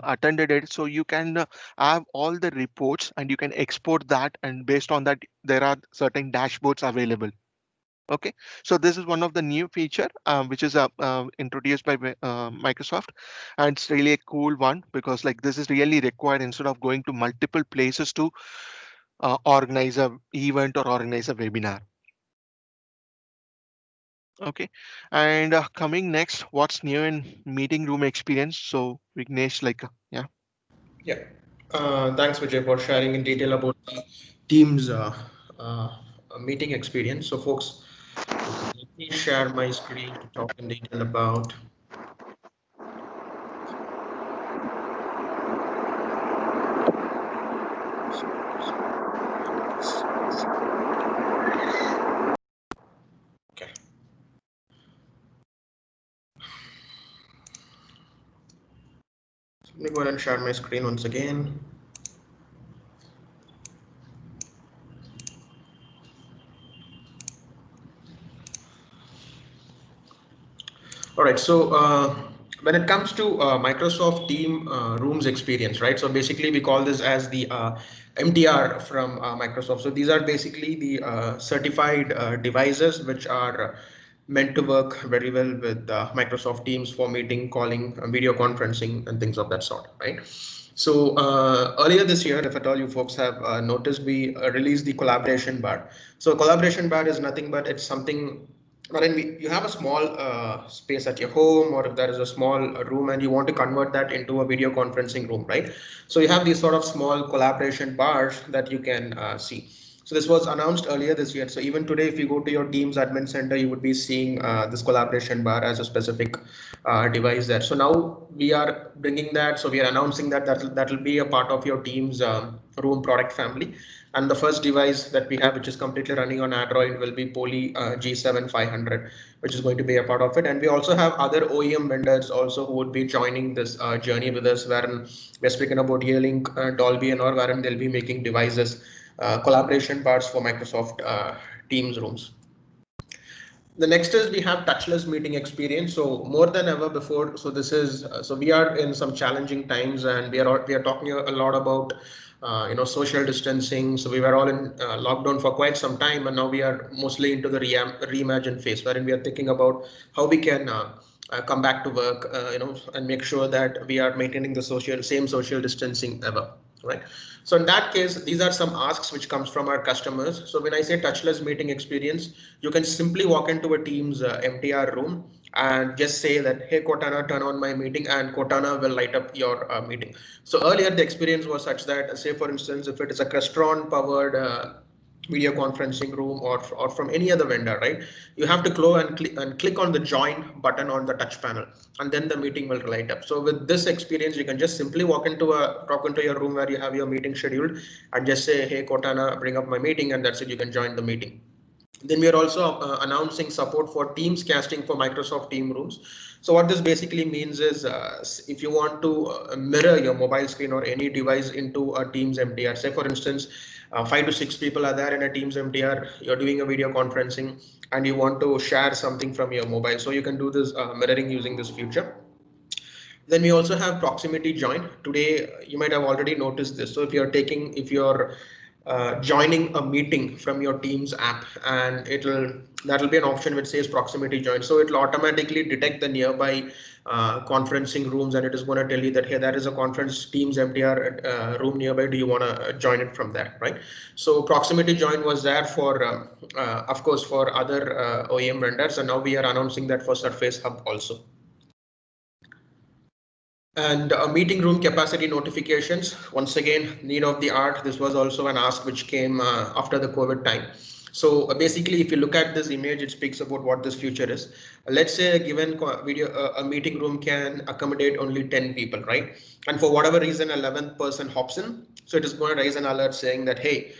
attended it. So you can have all the reports, and you can export that, and based on that, there are certain dashboards available. Okay, so this is one of the new feature which is introduced by Microsoft, and it's really a cool one because like this is really required instead of going to multiple places to organize a event or organize a webinar. Okay, and coming next, what's new in meeting room experience? So Vignesh, like yeah. Yeah. Thanks, Vijay, for sharing in detail about the Teams uh, meeting experience. So, folks, let me share my screen to talk in detail about. Okay. So let me go ahead and share my screen once again. All right, so when it comes to Microsoft Team Rooms experience, right? So basically, we call this as the MTR from Microsoft. So these are basically the certified devices which are meant to work very well with Microsoft Teams for meeting, calling, video conferencing, and things of that sort, right? So earlier this year, if at all you folks have noticed, we released the collaboration bar. So collaboration bar is nothing but it's something wherein you have a small space at your home, or if there is a small room and you want to convert that into a video conferencing room, right? So you have these sort of small collaboration bars that you can see. So this was announced earlier this year. So even today, if you go to your Teams admin center, you would be seeing this collaboration bar as a specific device there. So now we are bringing that. So we are announcing that that will be a part of your Teams room product family. And the first device that we have, which is completely running on Android, will be Poly G7 500, which is going to be a part of it. And we also have other OEM vendors also who would be joining this journey with us, wherein we're speaking about Yearlink, Dolby, and all, wherein they'll be making devices, collaboration parts for Microsoft Teams rooms. The next is we have touchless meeting experience. So more than ever before. So this is so we are in some challenging times, and we are talking a lot about social distancing. So we were all in lockdown for quite some time, and now we are mostly into the reimagine phase, wherein we are thinking about how we can come back to work, and make sure that we are maintaining the same social distancing ever, right? So in that case, these are some asks which comes from our customers. So when I say touchless meeting experience, you can simply walk into a Teams MTR room and just say that, hey, Cortana, turn on my meeting, and Cortana will light up your meeting. So earlier the experience was such that, say for instance, if it is a Crestron powered video conferencing room, or from any other vendor, right? You have to go and click on the join button on the touch panel, and then the meeting will light up. So with this experience, you can just simply walk into your room where you have your meeting scheduled and just say, hey, Cortana, bring up my meeting, and that's it. You can join the meeting. Then we are also announcing support for Teams casting for Microsoft Team Rooms. So what this basically means is if you want to mirror your mobile screen or any device into a Teams MTR, say for instance, 5 to 6 people are there in a Teams MTR, you're doing a video conferencing and you want to share something from your mobile. So you can do this mirroring using this feature. Then we also have proximity join. Today, you might have already noticed this. So if you're joining a meeting from your Teams app, and that'll be an option which says proximity join. So it'll automatically detect the nearby conferencing rooms, and it is going to tell you that, hey, there is a conference Teams MTR room nearby. Do you want to join it from there, right? So proximity join was there for, of course, for other OEM vendors, and now we are announcing that for Surface Hub also. And meeting room capacity notifications, once again, need of the art. This was also an ask which came after the COVID time. So basically, if you look at this image, it speaks about what this future is. Let's say a given a meeting room can accommodate only 10 people, right? And for whatever reason, 11th person hops in. So it is going to raise an alert saying that, hey,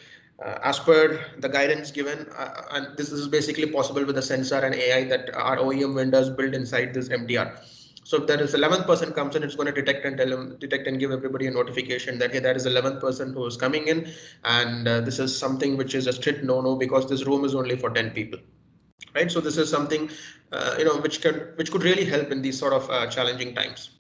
as per the guidance given, and this is basically possible with the sensor and AI that our OEM vendors build inside this MTR. So if there is 11th person comes in, it's going to detect and give everybody a notification that, hey, there is 11th person who is coming in, and this is something which is a strict no because this room is only for 10 people, right? So this is something which could really help in these sort of challenging times.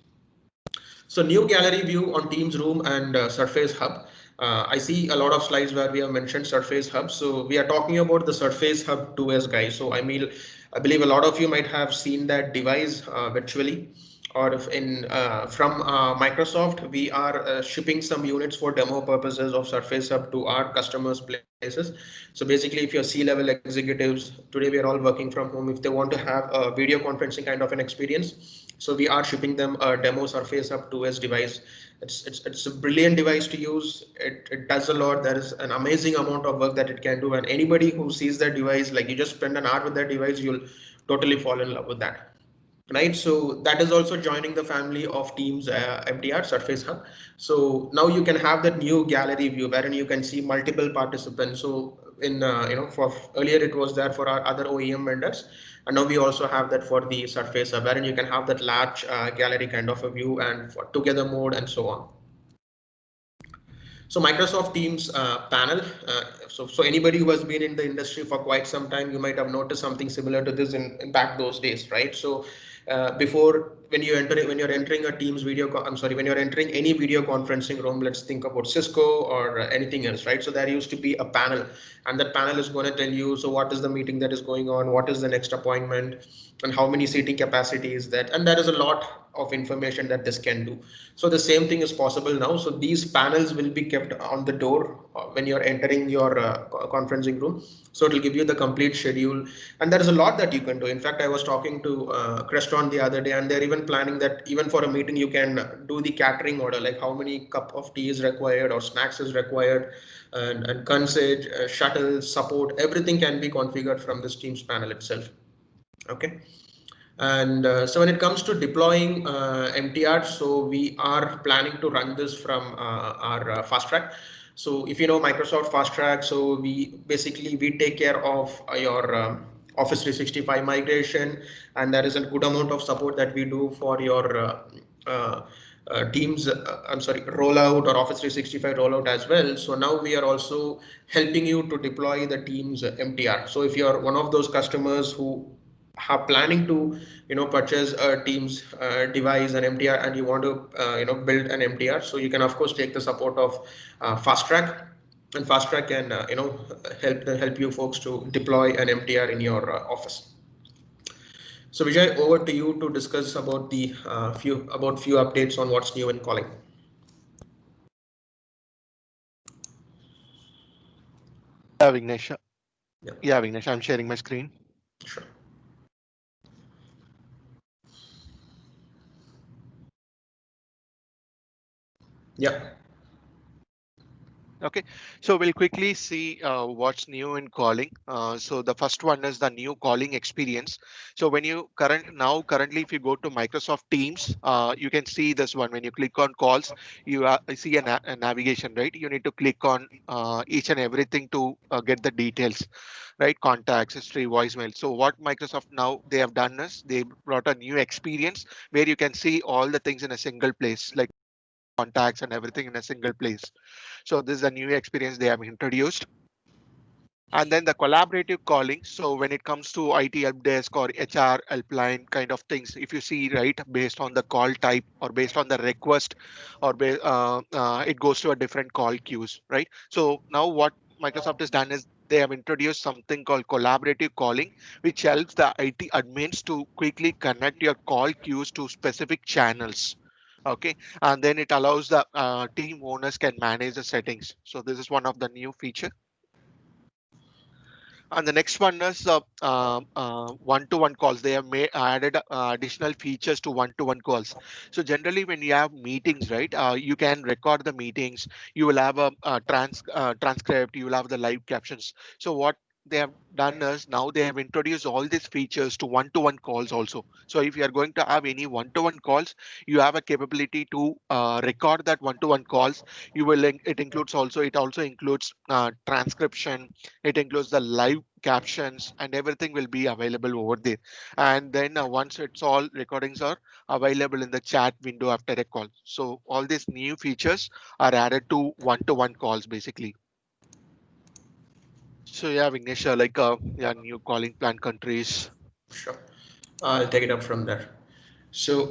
So new gallery view on Teams Room and Surface Hub. I see a lot of slides where we have mentioned Surface Hub. So we are talking about the Surface Hub 2S, guys. So I believe a lot of you might have seen that device virtually, or if in from Microsoft, we are shipping some units for demo purposes of Surface Hub to our customers' places. So basically, if you're C-level executives, today we are all working from home. If they want to have a video conferencing kind of an experience, so we are shipping them a demo Surface Hub 2S device. It's a brilliant device to use. It does a lot. There is an amazing amount of work that it can do, and anybody who sees that device, like you just spend an hour with that device, you'll totally fall in love with that. Right, so that is also joining the family of Teams MTR Surface Hub. So now you can have that new gallery view wherein you can see multiple participants. So in for earlier it was there for our other OEM vendors, and now we also have that for the Surface Hub, wherein you can have that large gallery kind of a view and for together mode and so on. So Microsoft Teams panel. So anybody who has been in the industry for quite some time, you might have noticed something similar to this in back those days, right? So before when you're entering a Teams video, when you're entering any video conferencing room, let's think about Cisco or anything else, right? So there used to be a panel, and that panel is going to tell you, so what is the meeting that is going on, what is the next appointment, and how many seating capacity is that, and there is a lot of information that this can do. So the same thing is possible now. So these panels will be kept on the door when you're entering your conferencing room. So it will give you the complete schedule, and there is a lot that you can do. In fact, I was talking to Crestron the other day, and they're even planning that even for a meeting you can do the catering order, like how many cup of tea is required or snacks is required, and concierge, shuttle support, everything can be configured from this Teams panel itself. Okay. And so when it comes to deploying MTR, so we are planning to run this from our Fast Track. So if you know Microsoft Fast Track, so we take care of your Office 365 migration, and there is a good amount of support that we do for your Teams, rollout or Office 365 rollout as well. So now we are also helping you to deploy the Teams MTR. So if you are one of those customers who are planning to purchase a Teams device, an MTR, and you want to build an MTR, so you can of course take the support of Fast Track, and Fast Track can help you folks to deploy an MTR in your office. So Vijay, over to you to discuss about the few updates on what's new in calling. Yeah, Vignesh. Yeah, Vignesh, I'm sharing my screen. Sure. Yeah. Okay, so we'll quickly see what's new in calling. So the first one is the new calling experience. So when you currently, if you go to Microsoft Teams, you can see this one. When you click on calls, you see a navigation, right? You need to click on each and everything to get the details, right? Contacts, history, voicemail. So what Microsoft now they have done is they brought a new experience where you can see all the things in a single place, like contacts and everything in a single place. So this is a new experience they have introduced. And then the collaborative calling. So when it comes to IT help desk or HR helpline kind of things, if you see, right, based on the call type or based on the request, or it goes to a different call queues, right? So now what Microsoft has done is they have introduced something called collaborative calling, which helps the IT admins to quickly connect your call queues to specific channels. Okay, and then it allows the team owners can manage the settings. So this is one of the new feature. And the next one is one-to-one calls. They have added additional features to one-to-one calls. So generally, when you have meetings, right, you can record the meetings. You will have a transcript. You will have the live captions. So what they have done is now they have introduced all these features to one-to-one calls also. So if you are going to have any one-to-one calls, you have a capability to record that one-to-one calls. You will. It also includes transcription. It includes the live captions, and everything will be available over there. And then once it's all recordings are available in the chat window after a call. So all these new features are added to one-to-one calls basically. So yeah, Vignesh, new calling plan countries. Sure, I'll take it up from there. So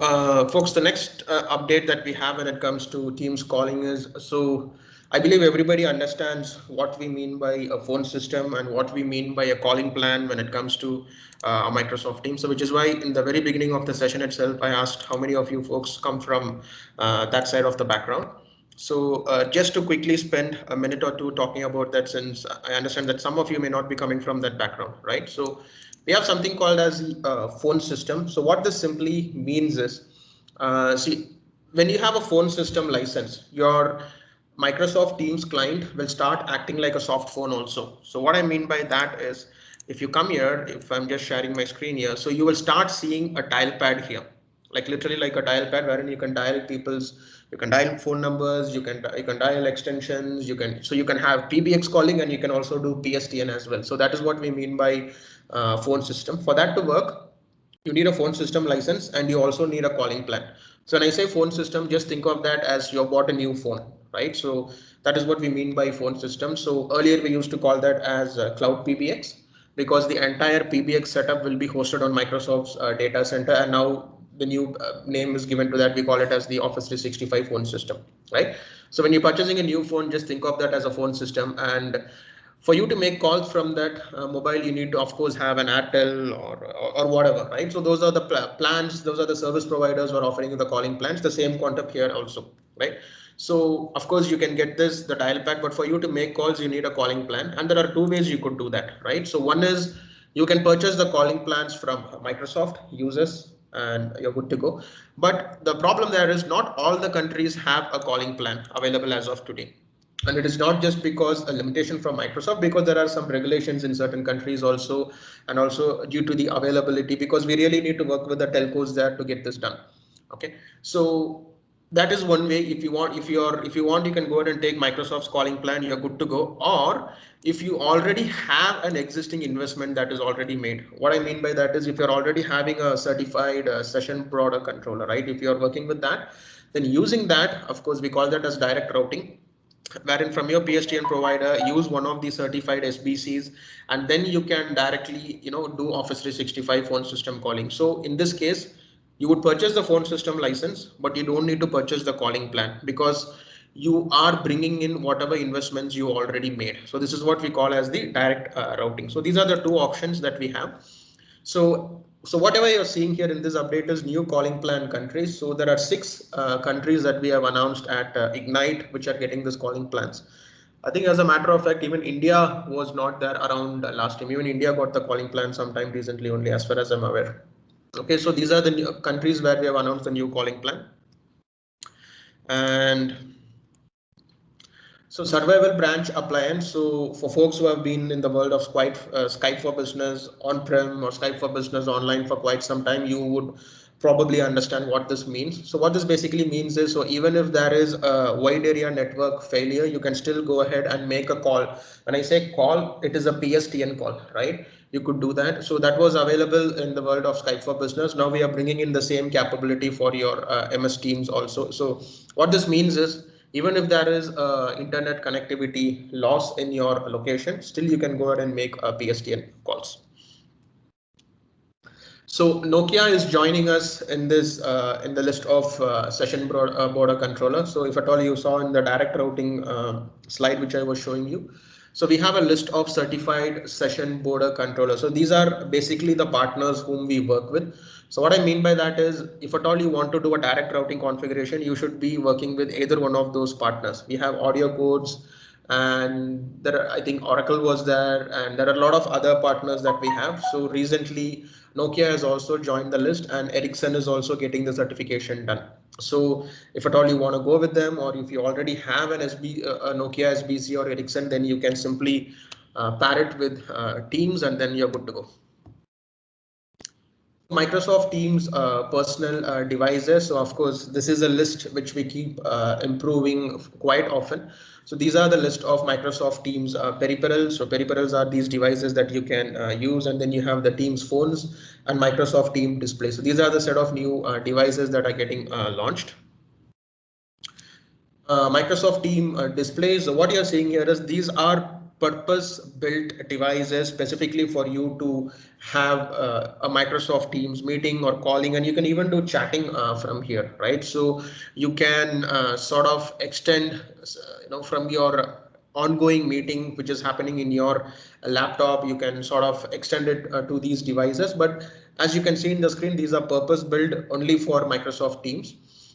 folks, the next update that we have when it comes to Teams calling is, so I believe everybody understands what we mean by a phone system and what we mean by a calling plan when it comes to Microsoft Teams. So which is why in the very beginning of the session itself, I asked how many of you folks come from that side of the background. So just to quickly spend a minute or two talking about that, since I understand that some of you may not be coming from that background, right? So we have something called as phone system. So what this simply means is, see, when you have a phone system license, your Microsoft Teams client will start acting like a soft phone also. So what I mean by that is, if you come here, if I'm just sharing my screen here, so you will start seeing a dial pad here, like literally like a dial pad wherein you can dial you can dial phone numbers, you can dial extensions, you can have PBX calling, and you can also do PSTN as well. So that is what we mean by phone system. For that to work, you need a phone system license and you also need a calling plan. So when I say phone system, just think of that as you bought a new phone, right? So that is what we mean by phone system. So earlier we used to call that as cloud PBX, because the entire PBX setup will be hosted on Microsoft's data center, and now the new name is given to that. We call it as the Office 365 phone system, right? So when you're purchasing a new phone, just think of that as a phone system, and for you to make calls from that mobile, you need to, of course, have an Airtel or whatever, right? So those are the plans, those are the service providers who are offering you the calling plans, the same concept here also, right? So of course you can get this, the dial pad, but for you to make calls, you need a calling plan. And there are two ways you could do that, right? So one is you can purchase the calling plans from Microsoft users and you're good to go. But the problem there is not all the countries have a calling plan available as of today. And it is not just because a limitation from Microsoft, because there are some regulations in certain countries also, and also due to the availability, because we really need to work with the telcos there to get this done. Okay, so that is one way. If you want, if you want, you can go ahead and take Microsoft's calling plan, you're good to go. Or if you already have an existing investment that is already made. What I mean by that is, if you're already having a certified session border controller, right? If you're working with that, then using that, of course, we call that as direct routing, wherein from your PSTN provider, use one of the certified SBCs, and then you can directly, do Office 365 phone system calling. So in this case, you would purchase the phone system license, but you don't need to purchase the calling plan, because you are bringing in whatever investments you already made. So this is what we call as the direct routing. So these are the two options that we have. So whatever you're seeing here in this update is new calling plan countries. So there are 6 countries that we have announced at Ignite, which are getting this calling plans. I think as a matter of fact, even India was not there around last time. Even India got the calling plan sometime recently only, as far as I'm aware. Okay, so these are the new countries where we have announced the new calling plan. And so survival branch appliance. So for folks who have been in the world of Skype for Business on-prem or Skype for Business online for quite some time, you would probably understand what this means. So what this basically means is, so even if there is a wide area network failure, you can still go ahead and make a call. When I say call, it is a PSTN call, right? You could do that. So that was available in the world of Skype for Business. Now we are bringing in the same capability for your MS Teams also. So what this means is, even if there is internet connectivity loss in your location, still you can go ahead and make PSTN calls. So Nokia is joining us in this in the list of session border controller. So if at all you saw in the direct routing slide which I was showing you, so we have a list of certified session border controllers. So these are basically the partners whom we work with. So what I mean by that is, if at all you want to do a direct routing configuration, you should be working with either one of those partners. We have AudioCodes, and there I think Oracle was there, and there are a lot of other partners that we have. So recently Nokia has also joined the list, and Ericsson is also getting the certification done. So if at all you want to go with them, or if you already have an a Nokia SBC or Ericsson, then you can simply pair it with Teams, and then you're good to go. Microsoft Teams personal devices. So of course, this is a list which we keep improving quite often. So these are the list of Microsoft Teams peripherals. So peripherals are these devices that you can use, and then you have the Teams phones and Microsoft Teams display. So these are the set of new devices that are getting launched. Microsoft Teams displays. So what you're seeing here is these are purpose-built devices specifically for you to have a Microsoft Teams meeting or calling, and you can even do chatting from here, right? So you can sort of extend, from your ongoing meeting which is happening in your laptop, you can sort of extend it to these devices. But as you can see in the screen, these are purpose-built only for Microsoft Teams.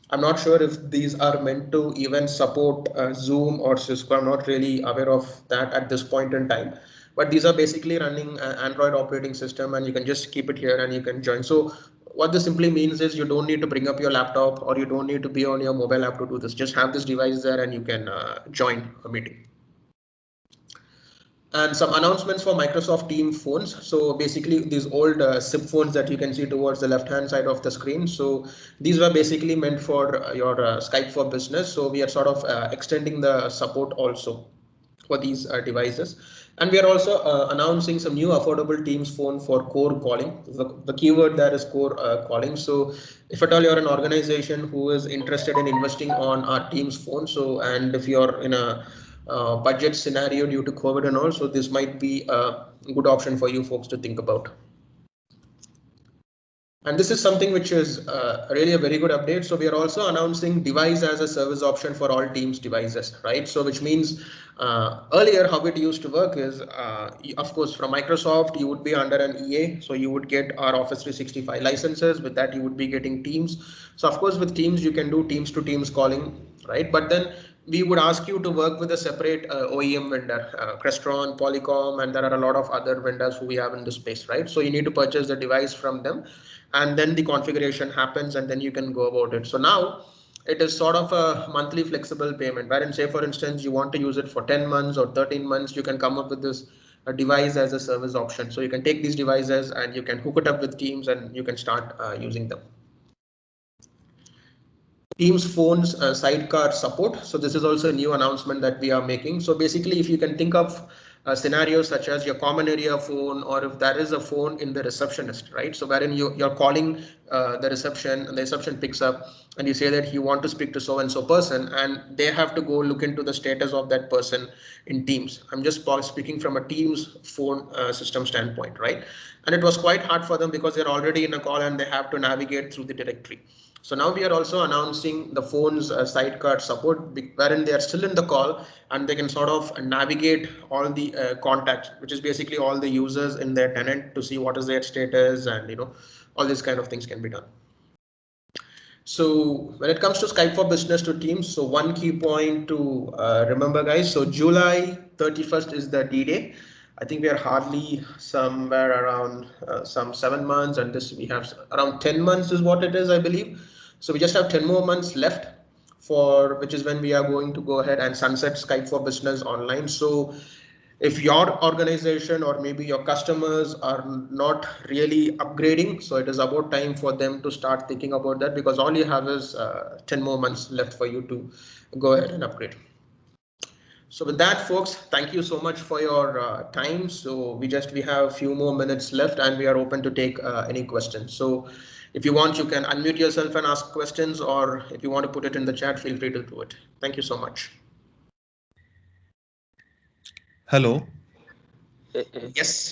I'm not sure if these are meant to even support Zoom or Cisco. I'm not really aware of that at this point in time. But these are basically running an Android operating system, and you can just keep it here and you can join. So what this simply means is you don't need to bring up your laptop or you don't need to be on your mobile app to do this. Just have this device there and you can join a meeting. And some announcements for Microsoft Teams phones. So basically these old SIP phones that you can see towards the left hand side of the screen. So these were basically meant for your Skype for Business. So we are sort of extending the support also for these devices. And we are also announcing some new affordable Teams phone for core calling. The keyword there is core calling. So if at all you're an organization who is interested in investing on our Teams phone, so and if you're in a budget scenario due to COVID and all, so this might be a good option for you folks to think about. And this is something which is really a very good update. So we are also announcing device as a service option for all Teams devices, right? So which means earlier how it used to work is, of course, from Microsoft, you would be under an EA. So you would get our Office 365 licenses. With that, you would be getting Teams. So of course, with Teams, you can do Teams to Teams calling, right? But then we would ask you to work with a separate OEM vendor, Crestron, Polycom, and there are a lot of other vendors who we have in this space, right? So you need to purchase the device from them, and then the configuration happens, and then you can go about it. So now it is sort of a monthly flexible payment, wherein say for instance you want to use it for 10 months or 13 months, you can come up with this device as a service option. So you can take these devices and you can hook it up with Teams and you can start using them. Teams phones sidecar support. So this is also a new announcement that we are making. So basically, if you can think of scenarios such as your common area phone, or if there is a phone in the receptionist, right? So wherein you're calling the reception and the reception picks up and you say that you want to speak to so and so person, and they have to go look into the status of that person in Teams. I'm just speaking from a Teams phone system standpoint, right? And it was quite hard for them because they're already in a call and they have to navigate through the directory. So now we are also announcing the phone's sidecar support, wherein they are still in the call and they can sort of navigate all the contacts, which is basically all the users in their tenant, to see what is their status, and all these kind of things can be done. So when it comes to Skype for Business to Teams, so one key point to remember, guys. So July 31st is the D-Day. I think we are hardly somewhere around some 7 months, and this we have around 10 months is what it is, I believe. So we just have 10 more months left, for which is when we are going to go ahead and sunset Skype for Business online. So if your organization or maybe your customers are not really upgrading, so it is about time for them to start thinking about that, because all you have is 10 more months left for you to go ahead and upgrade. So with that, folks, thank you so much for your time. So we have a few more minutes left and we are open to take any questions. So if you want, you can unmute yourself and ask questions, or if you want to put it in the chat, feel free to do it. Thank you so much. Hello. Yes.